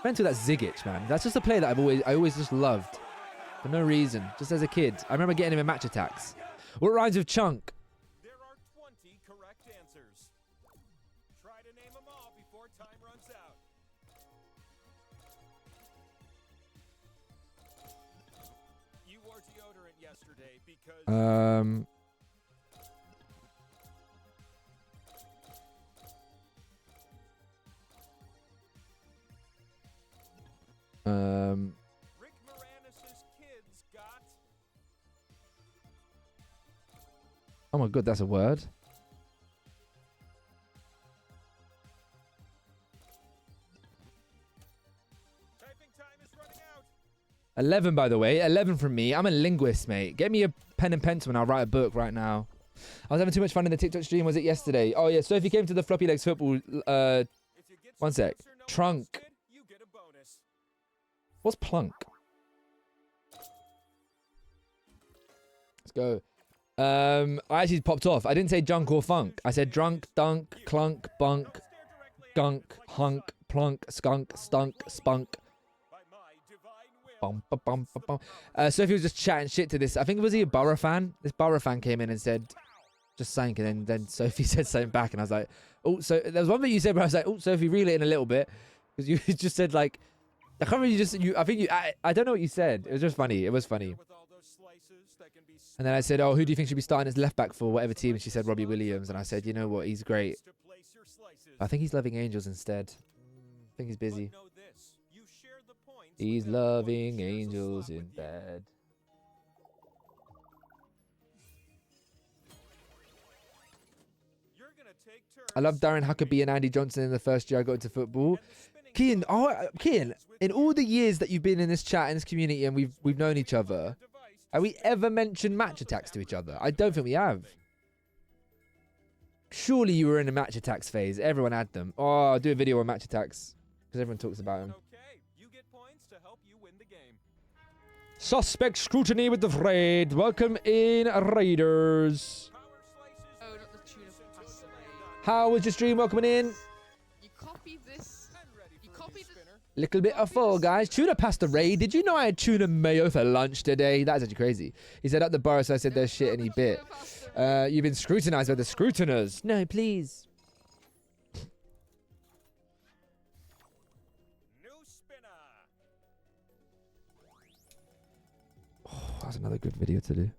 Went to that Zigic, man. That's just a player that I always just loved. For no reason. Just as a kid. I remember getting him in match attacks. What rhymes with chunk? There are 20 correct answers. Try to name them all before time runs out. You wore deodorant yesterday because Rick Moranis' kids got. Oh my god, that's a word. Typing time is running out. 11, by the way. 11 from me. I'm a linguist, mate. Get me a pen and pencil and I'll write a book right now. I was having too much fun in the TikTok stream. Was it yesterday? Oh, yeah. Sophie came to the Floppylegss football. One sec. Trunk. What's plunk? Let's go. I actually popped off. I didn't say junk or funk. I said drunk, dunk, clunk, bunk, gunk, hunk, plunk, skunk, stunk, spunk. Bum, ba, bum, ba, bum. Sophie was just chatting shit to this. I think it was a Borough fan. This Borough fan came in and said, just sank. And then Sophie said something back. And I was like, oh, so there was one thing you said where I was like, oh, Sophie, reel it in a little bit. Because you just said like, I can't remember, I don't know what you said. It was just funny. It was funny. And then I said, oh, who do you think should be starting as left back for whatever team? And she said Robbie Williams. And I said, you know what? He's great. I think he's loving Angels instead. I think he's busy. He's loving Angels in bed. I love Darren Huckabee and Andy Johnson in the first year I got into football. Kian, in all the years that you've been in this chat, in this community, and we've known each other, have we ever mentioned match attacks to each other? I don't think we have. Surely you were in a match attacks phase. Everyone had them. Oh, I'll do a video on match attacks because everyone talks about them. Suspect scrutiny with the Raid. Welcome in, Raiders. Oh, not the tuna pasta. How was your stream? Welcome in. You copy this. You copy this. Little bit of Fall Guys. Tuna pasta raid. Did you know I had tuna mayo for lunch today? That's actually crazy. He said up the bar, so I said there's shit and he bit. You've been scrutinized by the scrutiners. No, please. Oh, that's another good video to do.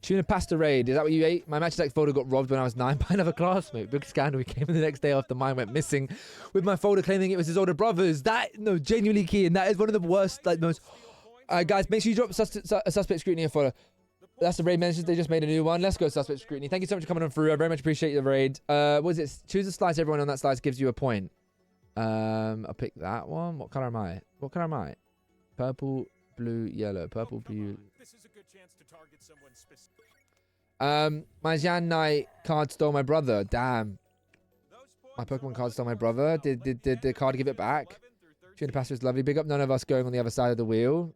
Tuna pasta raid. Is that what you ate? My match attack folder got robbed when I was 9 by another classmate. Big scandal. He came in the next day after mine went missing with my folder claiming it was his older brother's. No, genuinely, Kean, that is one of the worst, like, most... guys, make sure you drop a suspect scrutiny in folder. That's the raid mentions. They just made a new one. Let's go, suspect scrutiny. Thank you so much for coming on through. I very much appreciate the raid. What is it? Choose a slice. Everyone on that slice gives you a point. I'll pick that one. What color am I? What color am I? Purple, blue, yellow. Purple, blue... This is a good chance to target someone specific. My Jan Knight card stole my brother. Damn. My Pokemon card stole my brother. Did the card give it back? Tuna pasta is lovely. Big up none of us going on the other side of the wheel.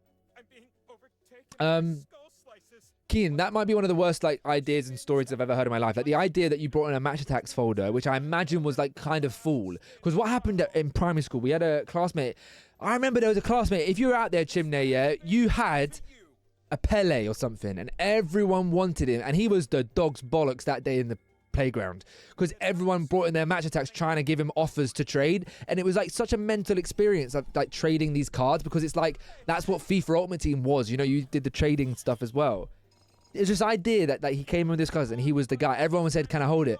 Keen, that might be one of the worst like ideas and stories I've ever heard in my life. Like the idea that you brought in a match attacks folder, which I imagine was like kind of full. Because what happened in primary school, we had a classmate. I remember there was a classmate. If you were out there, Chimney, yeah, you had a Pele or something, and everyone wanted him, and he was the dog's bollocks that day in the playground because everyone brought in their match attacks trying to give him offers to trade, and it was like such a mental experience of like trading these cards, because it's like that's what FIFA Ultimate Team was, you know, you did the trading stuff as well. It's this idea that like he came in with this card and he was the guy. Everyone said, can I hold it,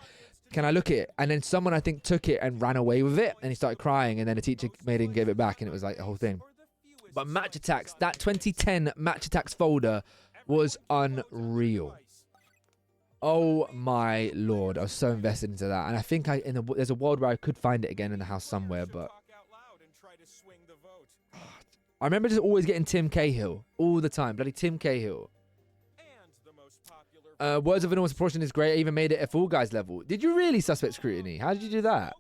can I look at it? And then someone I think took it and ran away with it, and he started crying, and then a teacher made him give it back, and it was like the whole thing. But match attacks, that 2010 match attacks folder was unreal. Oh my lord, I was so invested into that, and I think there's a world where I could find it again in the house somewhere. But I remember just always getting Tim Cahill all the time, bloody Tim Cahill. Words of Enormous Proportion is great. I even made it a Fall Guys level. Did you really, suspect scrutiny? How did you do that?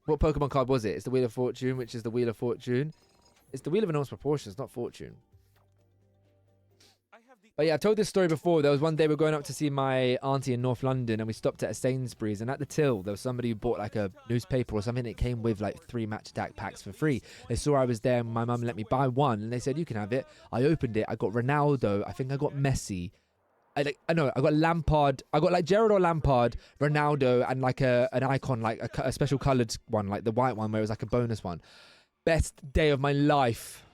What Pokemon card was it? It's the Wheel of Fortune, which is the Wheel of Fortune. It's the Wheel of Enormous Proportions, not Fortune. But yeah, I've told this story before. There was one day we were going up to see my auntie in North London, and we stopped at a Sainsbury's, and at the till, there was somebody who bought like a newspaper or something. It came with like 3 match attack packs for free. They saw I was there, and my mum let me buy one, and they said, you can have it. I opened it. I got Ronaldo. I think I got Messi. I got Lampard. I got like Gerrard or Lampard, Ronaldo, and like an icon, like a special coloured one, like the white one where it was like a bonus one. Best day of my life.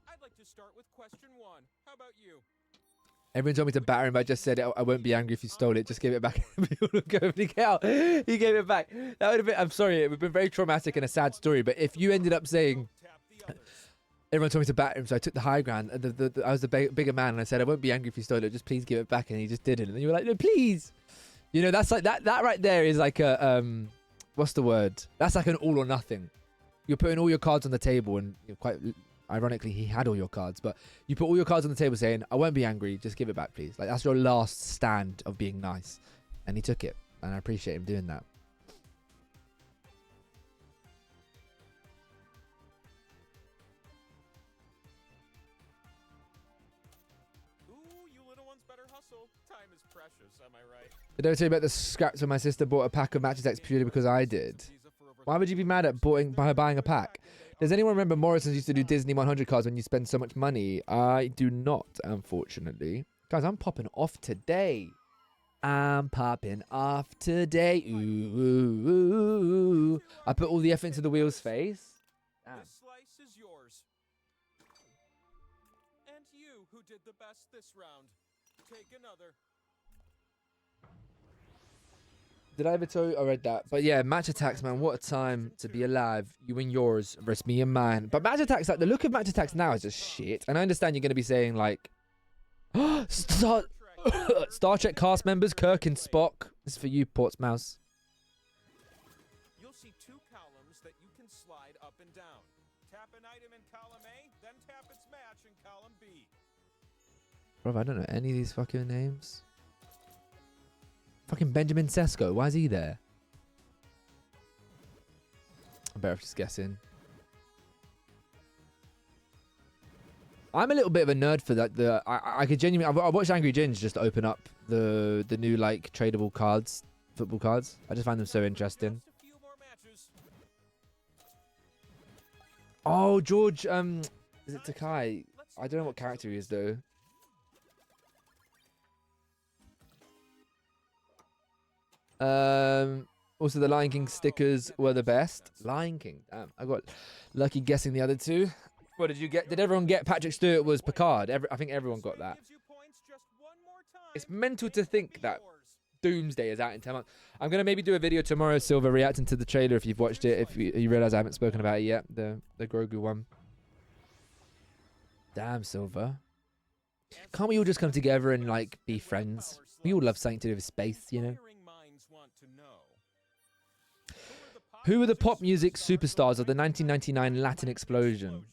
I'd like to start with question 1. How about you? Everyone told me to batter him. I just said I won't be angry if you stole it. Just give it back. He gave it back. That would have been. I'm sorry. It would have been very traumatic and a sad story. But if you ended up saying, everyone told me to batter him, so I took the high ground. I was the bigger man, and I said I won't be angry if you stole it. Just please give it back, and he just didn't. And you were like, no, please. You know, that's like that. That right there is like a what's the word? That's like an all or nothing. You're putting all your cards on the table, and you're quite. Ironically, he had all your cards, but you put all your cards on the table saying, I won't be angry, just give it back, please. Like, that's your last stand of being nice. And he took it, and I appreciate him doing that. Ooh, you little ones better hustle. Time is precious, am I right? Did I tell you about the scraps when my sister bought a pack of match attacks purely because I did? Why would you be mad at buying a pack? Does anyone remember Morrison's used to do Disney 100 cards when you spend so much money? I do not, unfortunately. Guys, I'm popping off today. I'm popping off today. Ooh, ooh, ooh, ooh. I put all the effort into the wheel's face. Damn. This slice is yours. And you, who did the best this round. Take another. Did I ever tell you? I read that. But yeah, match attacks, man. What a time to be alive. You and yours versus me and mine. But match attacks, like the look of match attacks now is just shit. And I understand you're going to be saying like, Star Trek cast members, Kirk and Spock. This is for you, Portsmouth. You'll see two columns that you can slide up and down. Tap an item in column A, then tap its match in column B. Bro, I don't know any of these fucking names. Fucking Benjamin Sesko. Why is he there? I'm better off just guessing. I'm a little bit of a nerd for that. I could genuinely. I watched Angry Ginge just open up the new like tradable cards, football cards. I just find them so interesting. Oh, George. Is it Takai? I don't know what character he is though. Also the Lion King stickers were the best. Lion King, damn. I got lucky guessing the other two. What did you get? Did everyone get Patrick Stewart was Picard? I think everyone got that. It's mental to think that Doomsday is out in 10 months. I'm going to maybe do a video tomorrow, Silver, reacting to the trailer if you've watched it. If you realize I haven't spoken about it yet. The Grogu one. Damn, Silver. Can't we all just come together and like be friends? We all love something to do with space, you know? Who were the pop music superstars of the 1999 Latin explosion?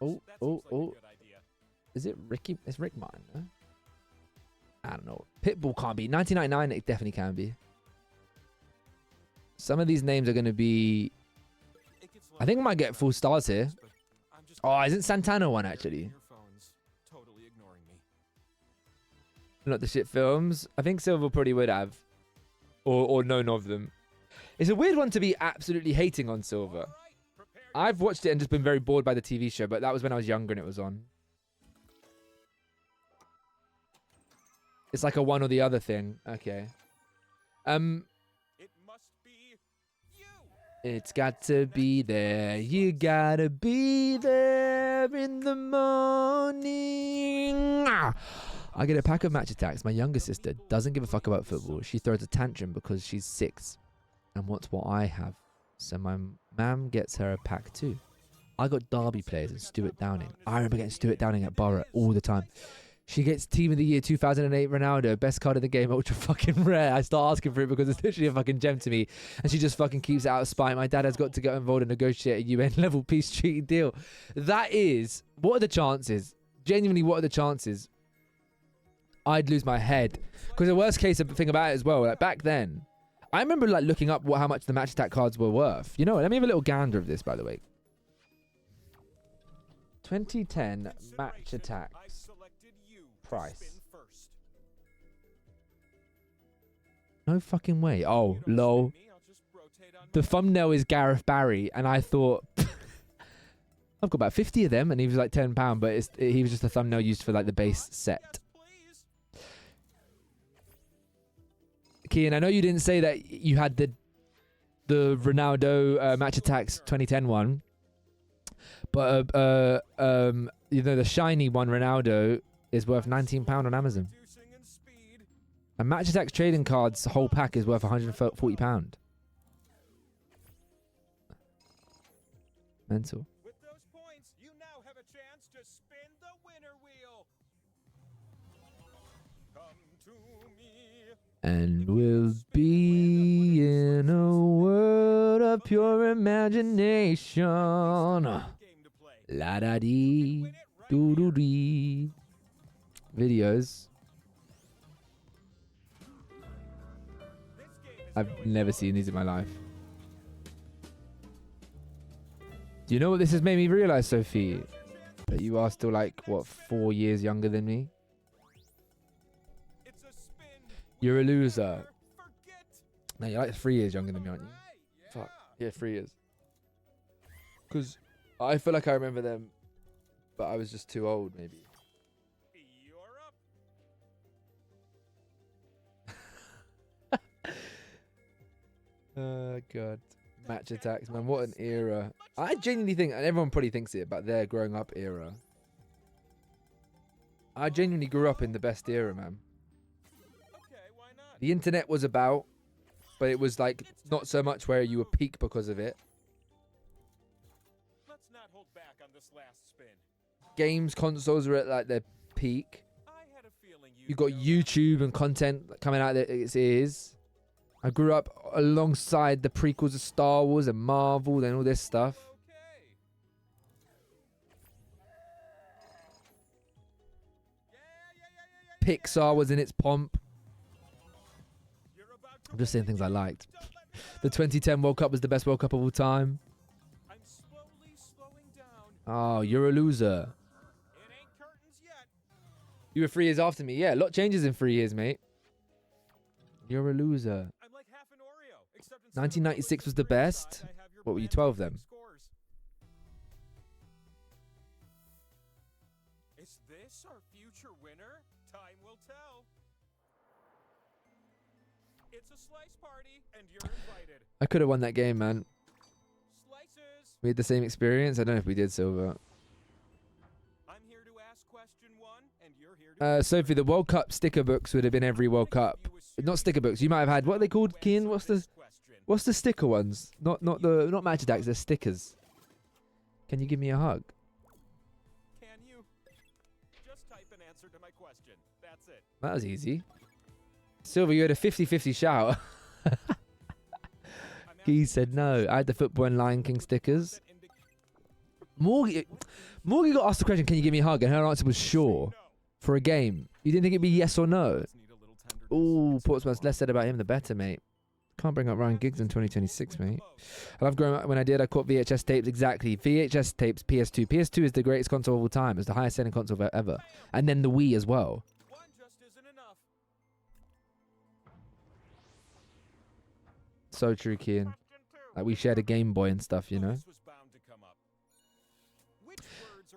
Oh. Is it Ricky? It's Rick Martin, huh? I don't know. Pitbull can't be. 1999, it definitely can be. Some of these names are going to be... I think I might get full stars here. Oh, isn't Santana one, actually? Not the shit films. I think Silver probably would have. Or known of them. It's a weird one to be absolutely hating on Silver. I've watched it and just been very bored by the TV show, but that was when I was younger and it was on. It's like a one or the other thing. Okay. It's got to be there. You gotta be there in the morning. I get a pack of match attacks. My younger sister doesn't give a fuck about football. She throws a tantrum because she's 6 and wants what I have. So my mum gets her a pack too. I got Derby players and Stuart Downing. I remember getting Stuart Downing at Borough all the time. She gets Team of the Year 2008 Ronaldo, best card in the game, ultra fucking rare. I start asking for it because it's literally a fucking gem to me. And she just fucking keeps it out of spite. My dad has got to get involved and negotiate a UN level peace treaty deal. That is, what are the chances? Genuinely, what are the chances? I'd lose my head. Because the worst case thing about it as well, like back then, I remember like looking up how much the match attack cards were worth. You know what? Let me have a little gander of this, by the way. 2010 match attacks price. No fucking way. Oh, lol. The thumbnail is Gareth Barry, and I thought I've got about 50 of them, and he was like £10, but he was just a thumbnail used for like the base set. Kian, I know you didn't say that you had the Ronaldo match attacks 2010 one, But you know, the shiny one, Ronaldo, is worth £19 on Amazon. And Match Attax trading cards whole pack is worth £140. Mental. With those points, you now have a chance to spin the winner wheel. Come to me. And we'll be in a world of pure imagination. La da dee, doo doo dee. Videos. I've never seen these in my life. Do you know what this has made me realize, Sophie? That you are still like, what, 4 years younger than me? You're a loser. No, you're like 3 years younger than me, aren't you? Fuck. Yeah, 3 years. Because I feel like I remember them, but I was just too old, maybe. Oh, God. Match Attax, man. What an era. I genuinely think, and everyone probably thinks it, but their growing up era. I genuinely grew up in the best era, man. The internet was about, but it was like not so much where you were peak because of it. Let's not hold back on this last spin. Games consoles were at like their peak. You got YouTube and content coming out of its ears. I grew up alongside the prequels of Star Wars and Marvel and all this stuff. Pixar was in its pomp. I'm just saying things I liked. The 2010 World Cup was the best World Cup of all time. Oh, you're a loser. You were 3 years after me. Yeah, a lot changes in 3 years, mate. You're a loser. 1996 was the best. What were you, 12 then? Is this our future winner? Time will tell. It's a slice party, and you're invited. I could have won that game, man. Slices. We had the same experience. I don't know if we did, Silver. I'm here to ask question 1, and you're here to Sophie, the World Cup sticker books would have been every World Cup. Not sticker books. You might have had, what are they called, Kian? What's the sticker ones? Not Match Attax, they're stickers. Can you give me a hug? Can you? Just type an answer to my question. That's it. That was easy. Silver, you had a 50-50 shout. He said no. I had the Football and Lion King stickers. Morgie got asked the question, can you give me a hug? And her answer was sure. For a game. You didn't think it'd be yes or no? Ooh, Portsmouth's less said about him, the better, mate. Can't bring up Ryan Giggs in 2026, mate. I love growing up. When I did, I caught VHS tapes. Exactly. VHS tapes, PS2. PS2 is the greatest console of all time. It's the highest selling console ever. And then the Wii as well. One just isn't enough. So true, Kian. Like, we shared a Game Boy and stuff, you know?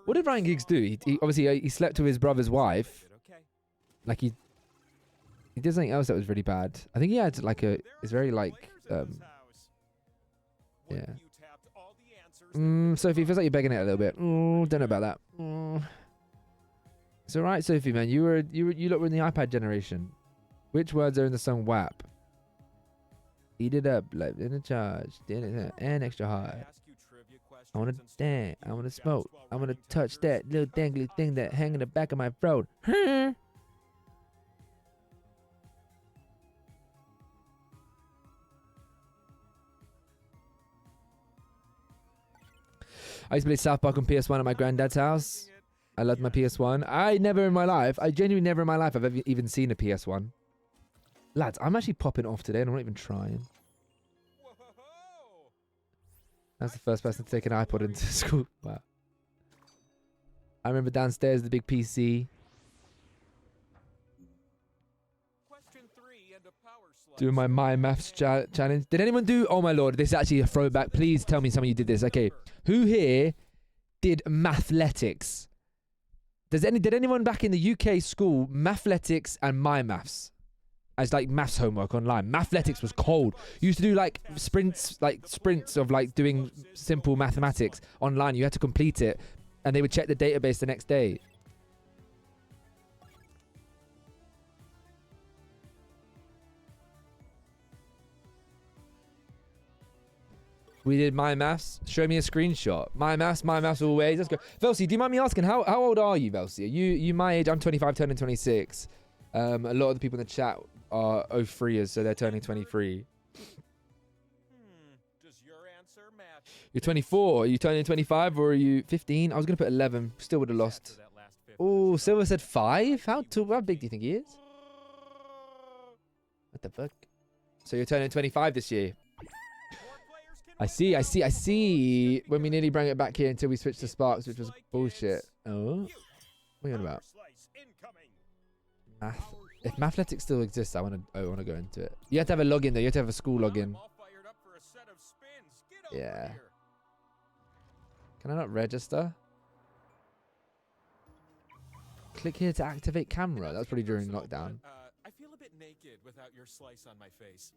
What did Ryan Giggs do? He obviously, he slept with his brother's wife. Like, he did something else that was really bad. I think he had like it's very like yeah. Sophie, feels like you're begging it a little bit. Don't know about that. It's alright, Sophie, man. You lot were in the iPad generation. Which words are in the song WAP? Eat it up, like in a charge, and extra hard. I wanna dance, I wanna smoke, I wanna touch that little dangly thing that hang in the back of my throat. I used to play South Park on PS1 at my granddad's house. I loved my PS1. I genuinely never in my life have ever even seen a PS1. Lads, I'm actually popping off today and I'm not even trying. That's the first person to take an iPod into school. Wow. I remember downstairs the big PC. Doing my maths challenge. Did anyone do? Oh my lord, this is actually a throwback. Please tell me some of you did this. Okay, who here did mathletics? Did anyone back in the UK school mathletics and my maths? as like maths homework online. Mathletics was cold. You used to do like sprints of like doing simple mathematics online. You had to complete it, and they would check the database the next day. We did my maths. Show me a screenshot. My maths always. Let's go. Velsi, do you mind me asking, how old are you, Velsi? Are you my age? I'm 25, turning 26. A lot of the people in the chat are 03ers, so they're turning 23. Does your answer match? You're 24. Are you turning 25 or are you 15? I was going to put 11. Still would have lost. Oh, Silver said 5? How big do you think he is? What the fuck? So you're turning 25 this year. I see. When we nearly bring it back here until we switched to Sparks, which was bullshit. Oh. What are you on about? Math. If Mathletics still exists, I want to go into it. You have to have a login though. You have to have a school login. Yeah. Can I not register? Click here to activate camera. That was probably during lockdown. I feel a bit naked without your slice on my face.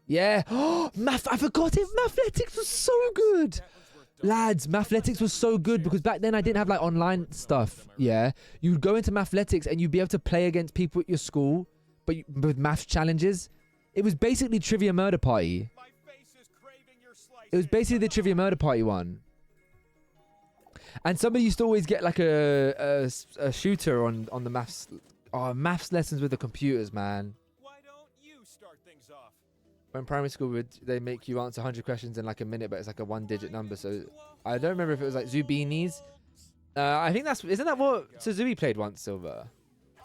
Yeah. Oh, I forgot it. Mathletics was so good. Lads, Mathletics was so good because back then I didn't have like online stuff. Yeah. You'd go into Mathletics and you'd be able to play against people at your school, but with maths challenges. It was basically Trivia Murder Party. It was basically the Trivia Murder Party one. And somebody used to always get like a shooter on the maths. Oh, maths lessons with the computers, man. When primary school, they make you answer 100 questions in like a minute, but it's like a 1-digit number. So I don't remember if it was like Zubinis. I think isn't that what Suzui played once, Silver?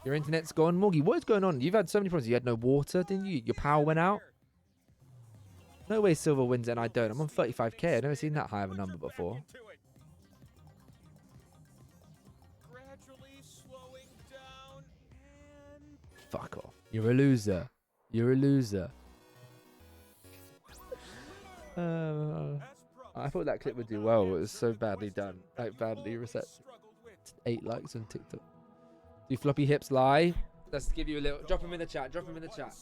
Your internet's gone. Morgie, what is going on? You've had so many problems. You had no water, didn't you? Your power went out. No way Silver wins and I don't. I'm on 35k. I've never seen that high of a number before. Fuck off. You're a loser. You're a loser. I thought that clip would do well. It was so badly done. Like, badly receptive. 8 likes on TikTok. Do floppy hips lie? Let's give you a little... Drop them in the chat. Drop them in the chat.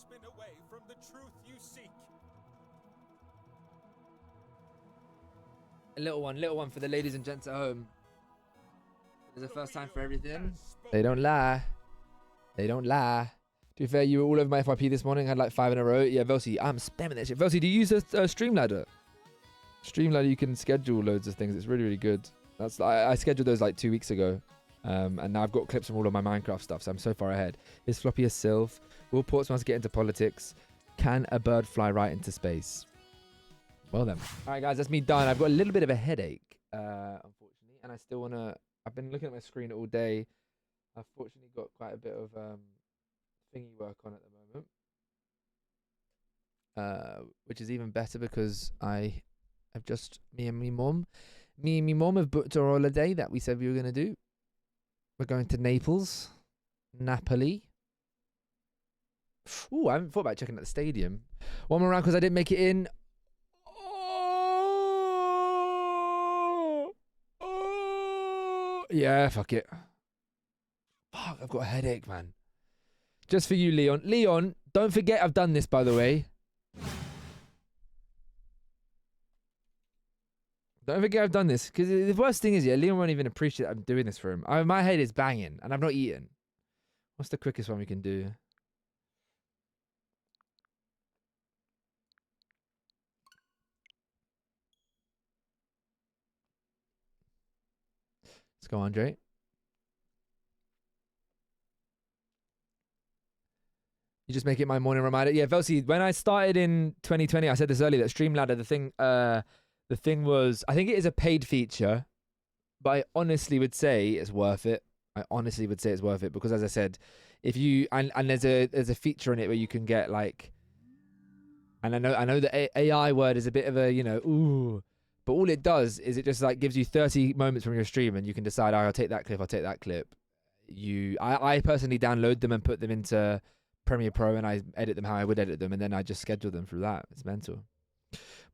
A little one for the ladies and gents at home. There's a first time for everything. They don't lie. They don't lie. To be fair, you were all over my FYP this morning. I had like 5 in a row. Yeah, Velsi, I'm spamming that shit. Velsi, do you use a Streamladder? Streamladder, you can schedule loads of things. It's really, really good. I scheduled those like 2 weeks ago. And now I've got clips from all of my Minecraft stuff, so I'm so far ahead. Is Floppy a sylph? Will Portsmouth get into politics? Can a bird fly right into space? Well then. All right, guys, that's me done. I've got a little bit of a headache, unfortunately. And I still want to... I've been looking at my screen all day. I've fortunately got quite a bit of... thingy work on at the moment, which is even better because I have just me and me mom have booked a holiday that we said we were going to do. We're going to Naples, Napoli. Ooh, I haven't thought about checking out the stadium. One more round because I didn't make it in. Yeah, fuck it. Fuck, I've got a headache, man. Just for you, Leon. Leon, don't forget I've done this, by the way. Don't forget I've done this. Because the worst thing is, yeah, Leon won't even appreciate I'm doing this for him. My head is banging, and I've not eaten. What's the quickest one we can do? Let's go, Andre. You just make it my morning reminder. Yeah, Velsi, when I started in 2020, I said this earlier, that Streamladder, the thing was, I think it is a paid feature, but I honestly would say it's worth it. I honestly would say it's worth it because, as I said, if you, and there's a feature in it where you can get like, and I know the AI word is a bit of a, ooh, but all it does is it just like gives you 30 moments from your stream and you can decide, I'll take that clip, I'll take that clip. I personally download them and put them into Premiere Pro and I edit them how I would edit them and then I just schedule them through that. It's mental.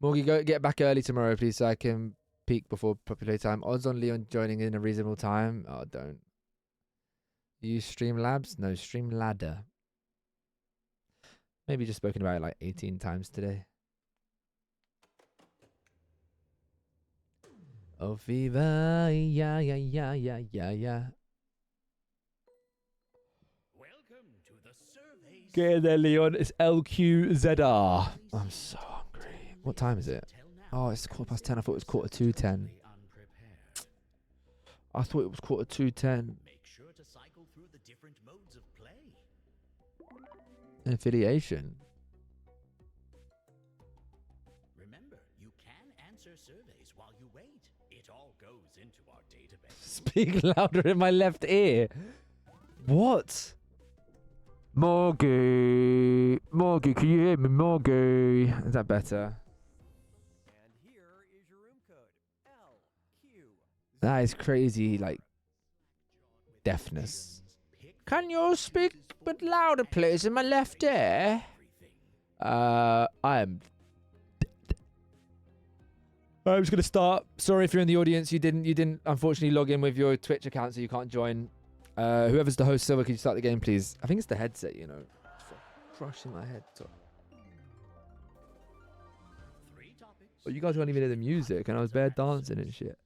Morgie, go get back early tomorrow, please, so I can peak before popular time. Odds on Leon joining in a reasonable time. Oh, don't. You use Streamlabs? No, Streamladder. Maybe just spoken about it like 18 times today. Oh, fever, yeah, yeah, yeah, yeah, yeah, yeah. Get in there, Leon. It's LQZR. I'm so hungry. What time is it? Oh, it's 10:15. I thought it was 10:45. I thought it was 10:45. Affiliation. Remember, you can answer surveys while you wait. It all goes into our database. Speak louder in my left ear. What? Morgie. Morgie, can you hear me, Morgie? Is that better? And here is your room code. LQ. That is crazy, like, deafness. Can you speak a bit louder, please, in my left ear? I am... I'm just gonna start. Sorry if you're in the audience. You didn't unfortunately log in with your Twitch account, so you can't join. Whoever's the host, Silver, can you start the game, please? I think it's the headset, you know. It's crushing my head. Oh, you guys weren't even hear the music, and I was bare dancing and shit.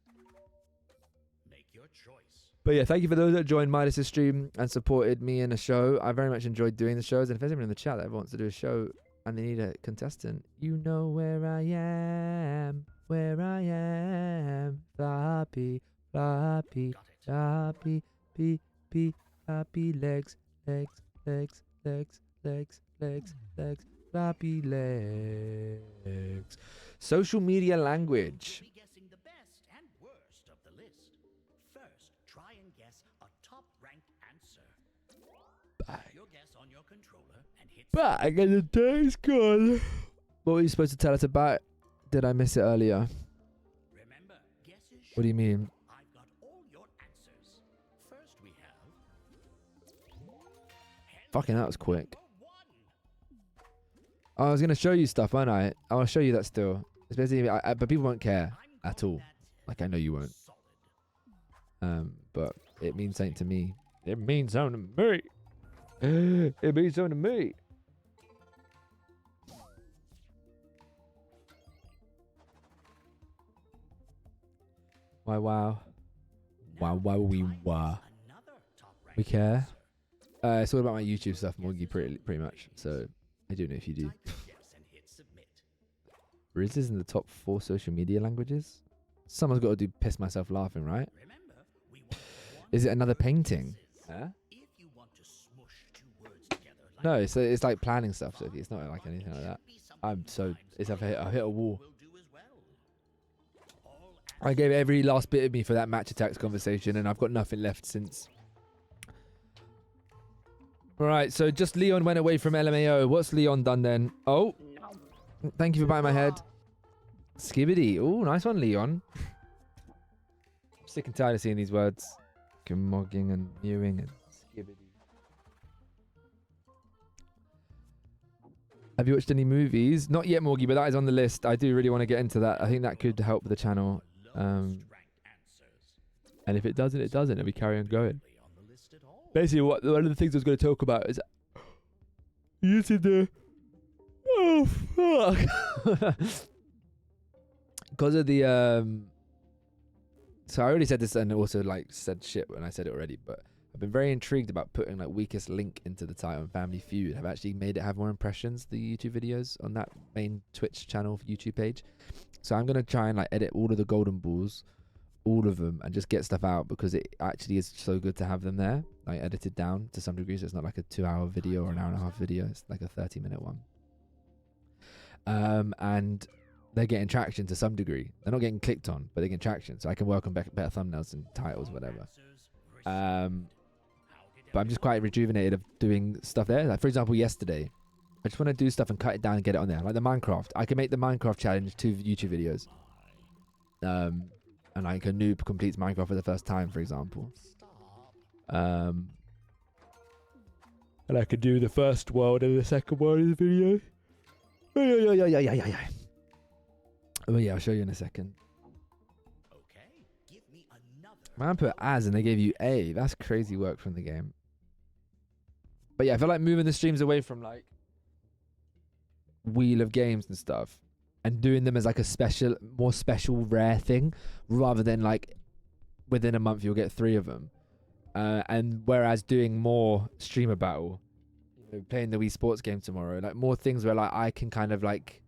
But yeah, thank you for those that joined Midas's stream and supported me in a show. I very much enjoyed doing the shows, and if there's anyone in the chat that ever wants to do a show and they need a contestant, you know where I am. Where I am. Floppy, floppy, floppy, floppy legs, legs, legs, legs, legs, legs, legs, floppy legs. Social media language. Guessing the best and worst of the list. First, try and guess a top-ranked answer. Bang. Your guess on your controller and hit. Bang, and the day's gone. What were you supposed to tell us about? Did I miss it earlier? Remember, guesses. What do you mean? I've got all your answers. First, we have. Fucking that was quick. I was gonna show you stuff, weren't I? I'll show you that still. It's basically, but people won't care at all. Like I know you won't. But it means something to me. It means something to me. It means something to me. Why? Wow. Wow. We care. It's all about my YouTube stuff, Morgie, pretty much. So I do know if you do. Riz is in the top 4 social media languages. Someone's got to do piss myself laughing, right? Is it another painting? Huh? No, it's like planning stuff, Sophie. It's not like anything like that. I've hit a wall. I gave every last bit of me for that match attacks conversation, and I've got nothing left since. Alright, so just Leon went away from LMAO. What's Leon done then? Oh, thank you for buying my head. Skibbity. Oh, nice one, Leon. I'm sick and tired of seeing these words. Mogging and mewing and skibbity. Have you watched any movies? Not yet, Morgie, but that is on the list. I do really want to get into that. I think that could help the channel. And if it doesn't, it doesn't, and we carry on going. Basically, one of the things I was going to talk about is using the... Oh, fuck. Because of the... So I already said this and also like said shit when I said it already, but I've been very intrigued about putting like weakest link into the title and Family Feud. I've actually made it have more impressions, the YouTube videos on that main Twitch channel YouTube page. So I'm going to try and like edit all of the golden balls, all of them, and just get stuff out because it actually is so good to have them there, like edited down to some degree. So it's not like a 2-hour video or an hour and a half video. It's like a 30-minute one. And they're getting traction to some degree. They're not getting clicked on, but they're getting traction. So I can work on better thumbnails and titles, whatever. But I'm just quite rejuvenated of doing stuff there. Like for example, yesterday, I just want to do stuff and cut it down and get it on there. Like the Minecraft. I can make the Minecraft challenge 2 YouTube videos. And like a noob completes Minecraft for the first time, for example. And I could do the first world and the second world in the video. Yeah. Oh yeah, I'll show you in a second. Man put as and they gave you A. That's crazy work from the game. But yeah, I feel like moving the streams away from like wheel of games and stuff, and doing them as like a more special, rare thing, rather than like within a month you'll get 3 of them. And whereas doing more streamer battle, playing the Wii Sports game tomorrow, like more things where like I can kind of like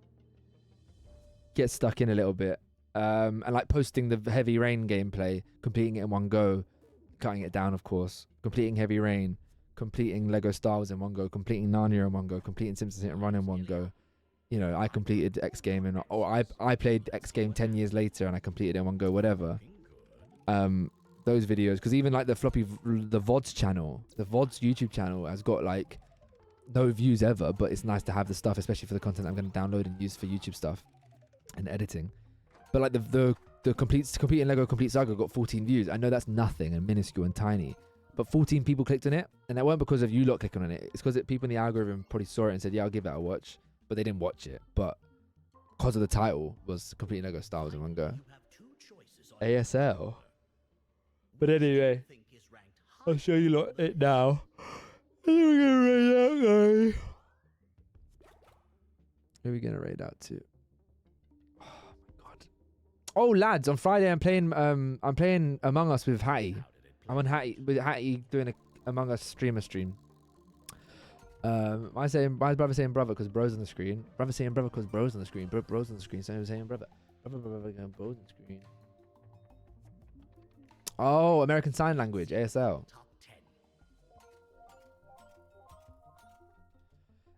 get stuck in a little bit, and like posting the Heavy Rain gameplay, completing it in one go, cutting it down of course, completing Heavy Rain, completing Lego Star Wars in one go, completing Narnia in one go, completing Simpsons Hit and Run in one go. You know, I completed X Game, or I played X Game 10 years later and I completed it in one go, whatever. Those videos, because even like the VODs channel, the VODs YouTube channel has got like no views ever, but it's nice to have the stuff, especially for the content I'm going to download and use for YouTube stuff and editing. But like the completing Lego Complete Saga got 14 views. I know that's nothing and minuscule and tiny, but 14 people clicked on it, and that weren't because of you lot clicking on it. It's because people in the algorithm probably saw it and said, yeah, I'll give that a watch, but they didn't watch it. But because of the title was completing Lego Star Wars in one go. ASL. But anyway, I'll show you lot it now. Who are we gonna raid out, guys? Who are we gonna raid out to? Oh my god! Oh lads, on Friday I'm playing Among Us with Hattie. I'm on Hattie doing a Among Us stream. My brother saying brother because bro's on the screen. Brother saying brother because bro's on the screen. Bro's on the screen. So he was saying brother. Brother going bro's on the screen. Oh, American Sign Language, ASL.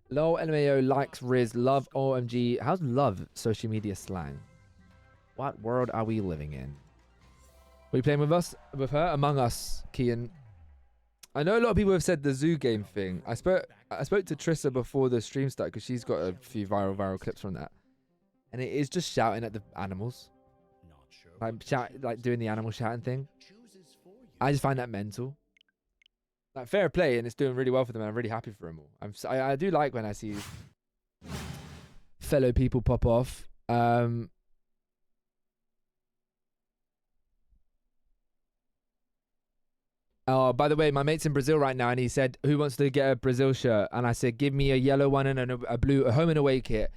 Lol, LMAO, likes, Riz, love, OMG. How's love social media slang? What world are we living in? Are you playing with us? With her? Among Us, Kian. I know a lot of people have said the zoo game thing. I spoke to Trissa before the stream started because she's got a few viral clips from that. And it is just shouting at the animals. Like doing the animal shouting thing. I just find that mental. Like fair play, and it's doing really well for them, and I'm really happy for them all. I do like when I see fellow people pop off. Oh, by the way, my mate's in Brazil right now, and he said, "Who wants to get a Brazil shirt?" And I said, "Give me a yellow one and a blue, a home and away kit."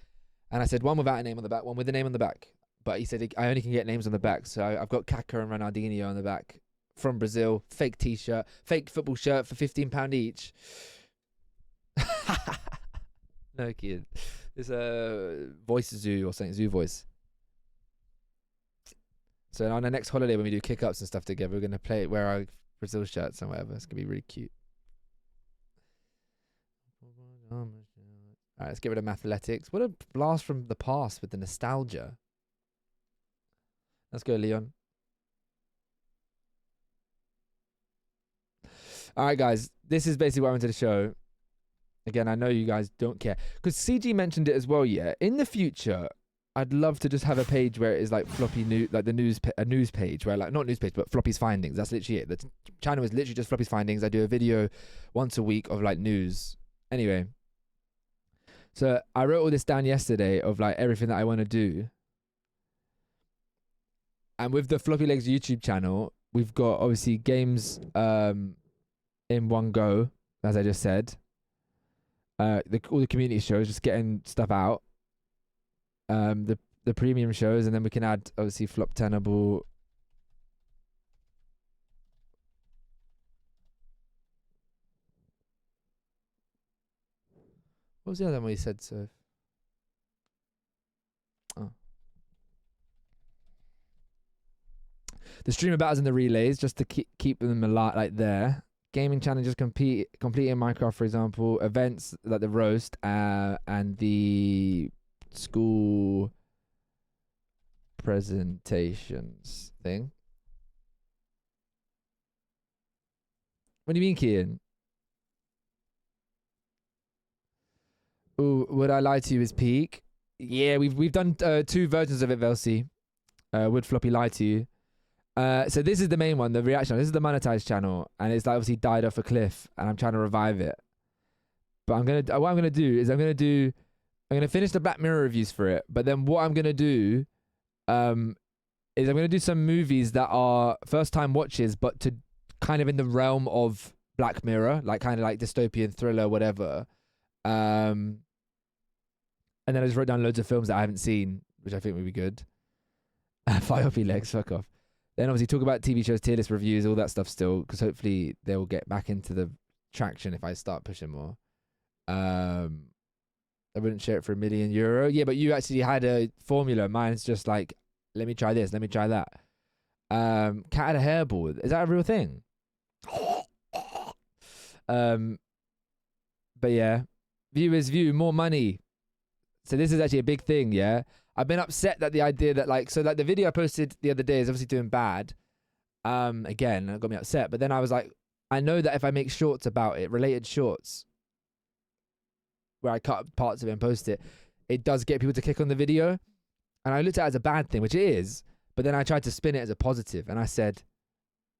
And I said, "One without a name on the back, one with a name on the back." But he said, "I only can get names on the back." So I've got Kaká and Ronaldinho on the back from Brazil. Fake T-shirt, fake football shirt for £15 each. No kid. It's a voice zoo or something, zoo voice. So on the next holiday when we do kick-ups and stuff together, we're going to wear our Brazil shirts and whatever. It's going to be really cute. Alright, let's get rid of Mathletics. What a blast from the past with the nostalgia. Let's go, Leon. Alright, guys. This is basically what I wanted to show. Again, I know you guys don't care. Because CG mentioned it as well, yeah. In the future, I'd love to just have a page where it is like floppy news, like a news page where like, not news page, but Floppy's findings. That's literally it. The channel is literally just Floppy's findings. I do a video once a week of like news. Anyway. So I wrote all this down yesterday of like everything that I want to do. And with the Floppylegss YouTube channel, we've got obviously games in one go, as I just said. All the community shows, just getting stuff out. The premium shows, and then we can add obviously Flop Tenable. What was the other one we said, so? Oh. The streamer battles and the relays, just to keep them alive, like there. Gaming challenges, completing Minecraft, for example. Events like the roast and the school presentations thing. What do you mean, Kian? Ooh, Would I Lie to You is peak. Yeah, we've done 2 versions of it, Velsi. Would Floppy lie to you? So this is the main one, the reaction. This is the monetized channel, and it's like obviously died off a cliff, and I'm trying to revive it. But what I'm gonna do is I'm gonna finish the Black Mirror reviews for it. But then what I'm gonna do, is I'm gonna do some movies that are first time watches, but to kind of in the realm of Black Mirror, like kind of like dystopian thriller, whatever. And then I just wrote down loads of films that I haven't seen, which I think would be good. Floppylegss, fuck off. Then obviously talk about TV shows, tier list reviews, all that stuff still, because hopefully they'll get back into the traction if I start pushing more. I wouldn't share it for €1,000,000. Yeah, but you actually had a formula. Mine's just like, let me try this, let me try that. Cat had a hairball. Is that a real thing? But yeah, viewers view, more money. So this is actually a big thing, yeah? I've been upset that the idea that like the video I posted the other day is obviously doing bad. Again, it got me upset. But then I was like, I know that if I make shorts about it, related shorts, where I cut parts of it and post it, it does get people to click on the video. And I looked at it as a bad thing, which it is. But then I tried to spin it as a positive. And I said,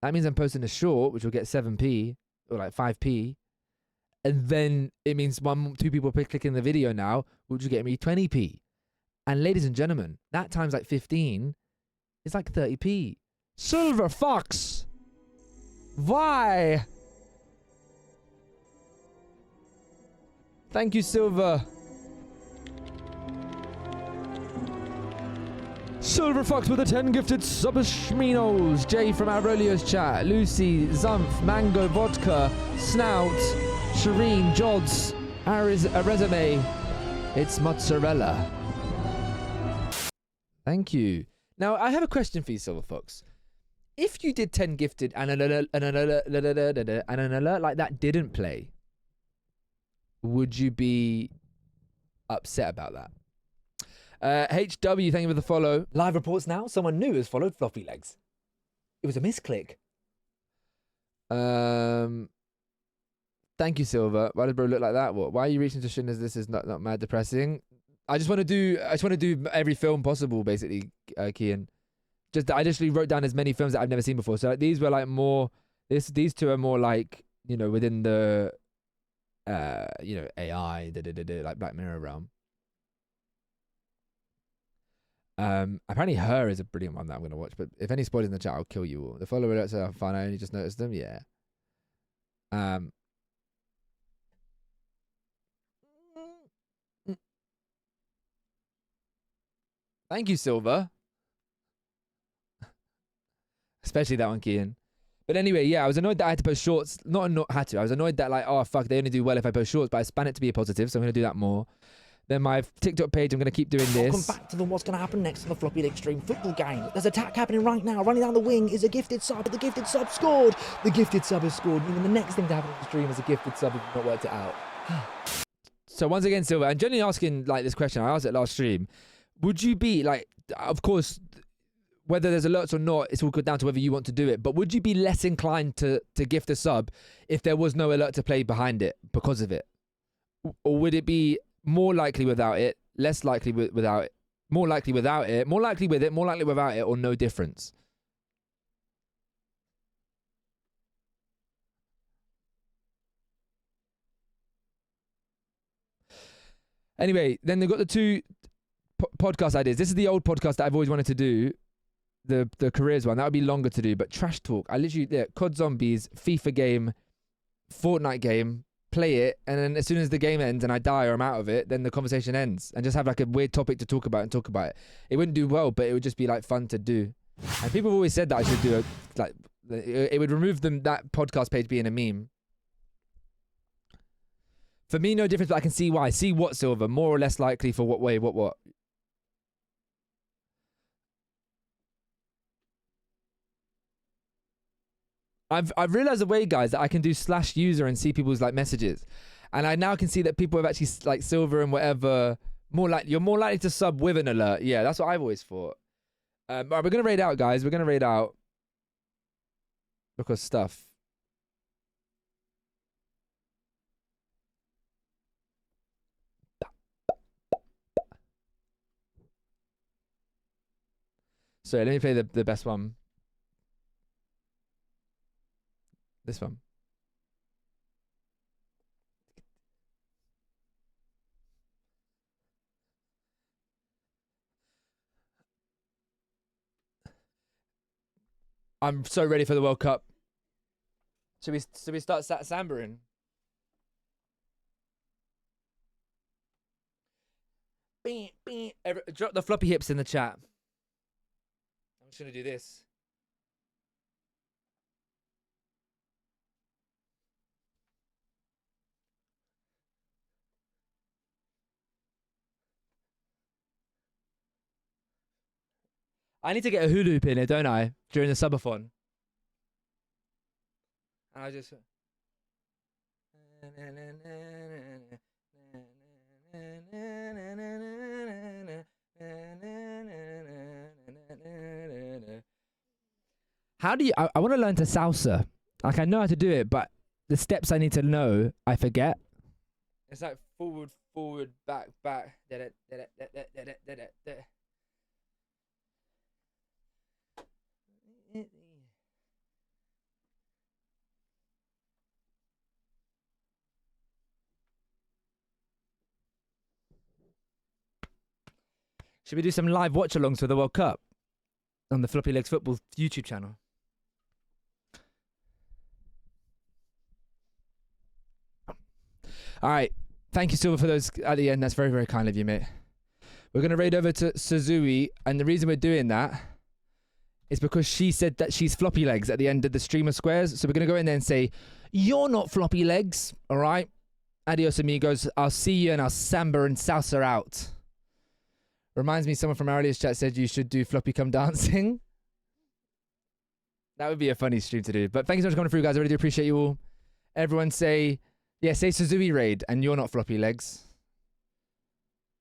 that means I'm posting a short, which will get 7p or like 5p. And then it means 2 people clicking the video now, which will get me 20p. And ladies and gentlemen, that times like 15 is like 30p. Silver Fox! Why? Thank you, Silver. Silver Fox with the 10 gifted subashminos. Jay from Aurelio's chat. Lucy, Zumph, Mango, Vodka, Snout, Shireen, Jods, a resume. It's mozzarella. Thank you. Now, I have a question for you, Silver Fox. If you did 10 gifted and an alert like that didn't play, would you be upset about that? HW, thank you for the follow. Live reports now. Someone new has followed Floppylegss. It was a misclick. Thank you, Silver. Why does bro look like that? What? Why are you reaching to Shin as this is not mad depressing? I just want to do every film possible, basically, Kian. I just wrote down as many films that I've never seen before. So like, these were like more. These two are more like, you know, within the AI like Black Mirror realm. Apparently Her is a brilliant one that I'm gonna watch, but if any spoilers in the chat, I'll kill you all. The follower alerts are fun, I only just noticed them, yeah. Thank you, Silver. Especially that one, Kian. But anyway, yeah, I was annoyed that I had to post shorts. I was annoyed that like, oh fuck, they only do well if I post shorts, but I span it to be a positive, so I'm gonna do that more. Then my TikTok page, I'm going to keep doing this. Welcome back to what's going to happen next on the Floppylegss stream football game. There's attack happening right now. Running down the wing is a gifted sub. The gifted sub scored. The gifted sub has scored. And the next thing to happen on the stream is a gifted sub if you've not worked it out. So once again, Silver, I'm generally asking like this question. I asked it last stream. Would you be like, of course, whether there's alerts or not, it's all good down to whether you want to do it. But would you be less inclined to gift a sub if there was no alert to play behind it because of it? Or would it be more likely without it, less likely without it, more likely without it, more likely with it, more likely without it, or no difference? Anyway, then they've got the two podcast ideas. This is the old podcast that I've always wanted to do, the careers one. That would be longer to do, but trash talk. I literally, COD Zombies, FIFA game, Fortnite game, play it, and then as soon as the game ends and I die or I'm out of it, then the conversation ends, and just have like a weird topic to talk about it. It wouldn't do well, but it would just be like fun to do. And people have always said that I should do it would remove that podcast page being a meme. For me, no difference, but I can see why. See what, Silver? More or less likely for what way? What? I've realized a way, guys, that I can do /user and see people's like messages, and I now can see that people have actually like Silver and whatever. You're more likely to sub with an alert. Yeah, that's what I've always thought. All right, we're gonna raid out, guys. We're gonna raid out because stuff. So let me play the best one. This one. I'm so ready for the World Cup. Should we start sambering? Drop the floppy hips in the chat. I'm just gonna do this. I need to get a hula hoop in it, don't I? During the subathon. And I just. How do you? I want to learn to salsa. Like, I know how to do it, but the steps I need to know, I forget. It's like forward, forward, back, back. Should we do some live watch-alongs for the World Cup on the Floppyleggs Football YouTube channel? All right. Thank you, Silver, for those at the end. That's very, very kind of you, mate. We're going to raid over to Suzui, and the reason we're doing that is because she said that she's Floppyleggs at the end of the streamer squares. So we're going to go in there and say, you're not Floppyleggs, all right? Adios, amigos. I'll see you, and I'll samba and salsa out. Reminds me, someone from our earliest chat said you should do floppy come dancing. That would be a funny stream to do. But thank you so much for coming through, guys. I really do appreciate you all. Everyone say, yeah, say Suzui raid, and you're not Floppyleggs.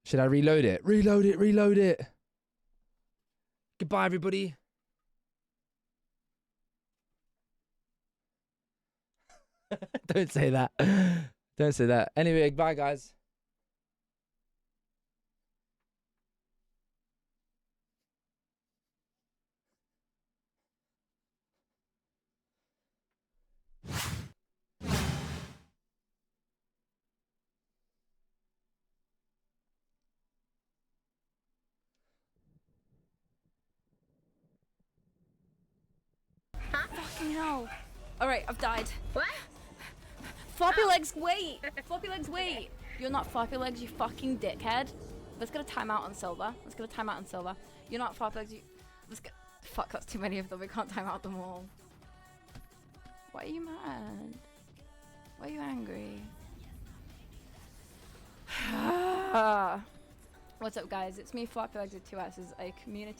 Should I reload it? Reload it, reload it. Goodbye, everybody. Don't say that. Don't say that. Anyway, bye, guys. Fucking hell. Alright, I've died. What? Floppyleggs, wait! Floppyleggs, wait! You're not Floppyleggs, you fucking dickhead. Let's get a timeout on Silver. Let's get a timeout on Silver. You're not Floppyleggs, you... Let's get... Fuck, that's too many of them. We can't time out them all. Why are you mad? Why are you angry? What's up, guys? It's me, Floppyleggs with 2 S's, a community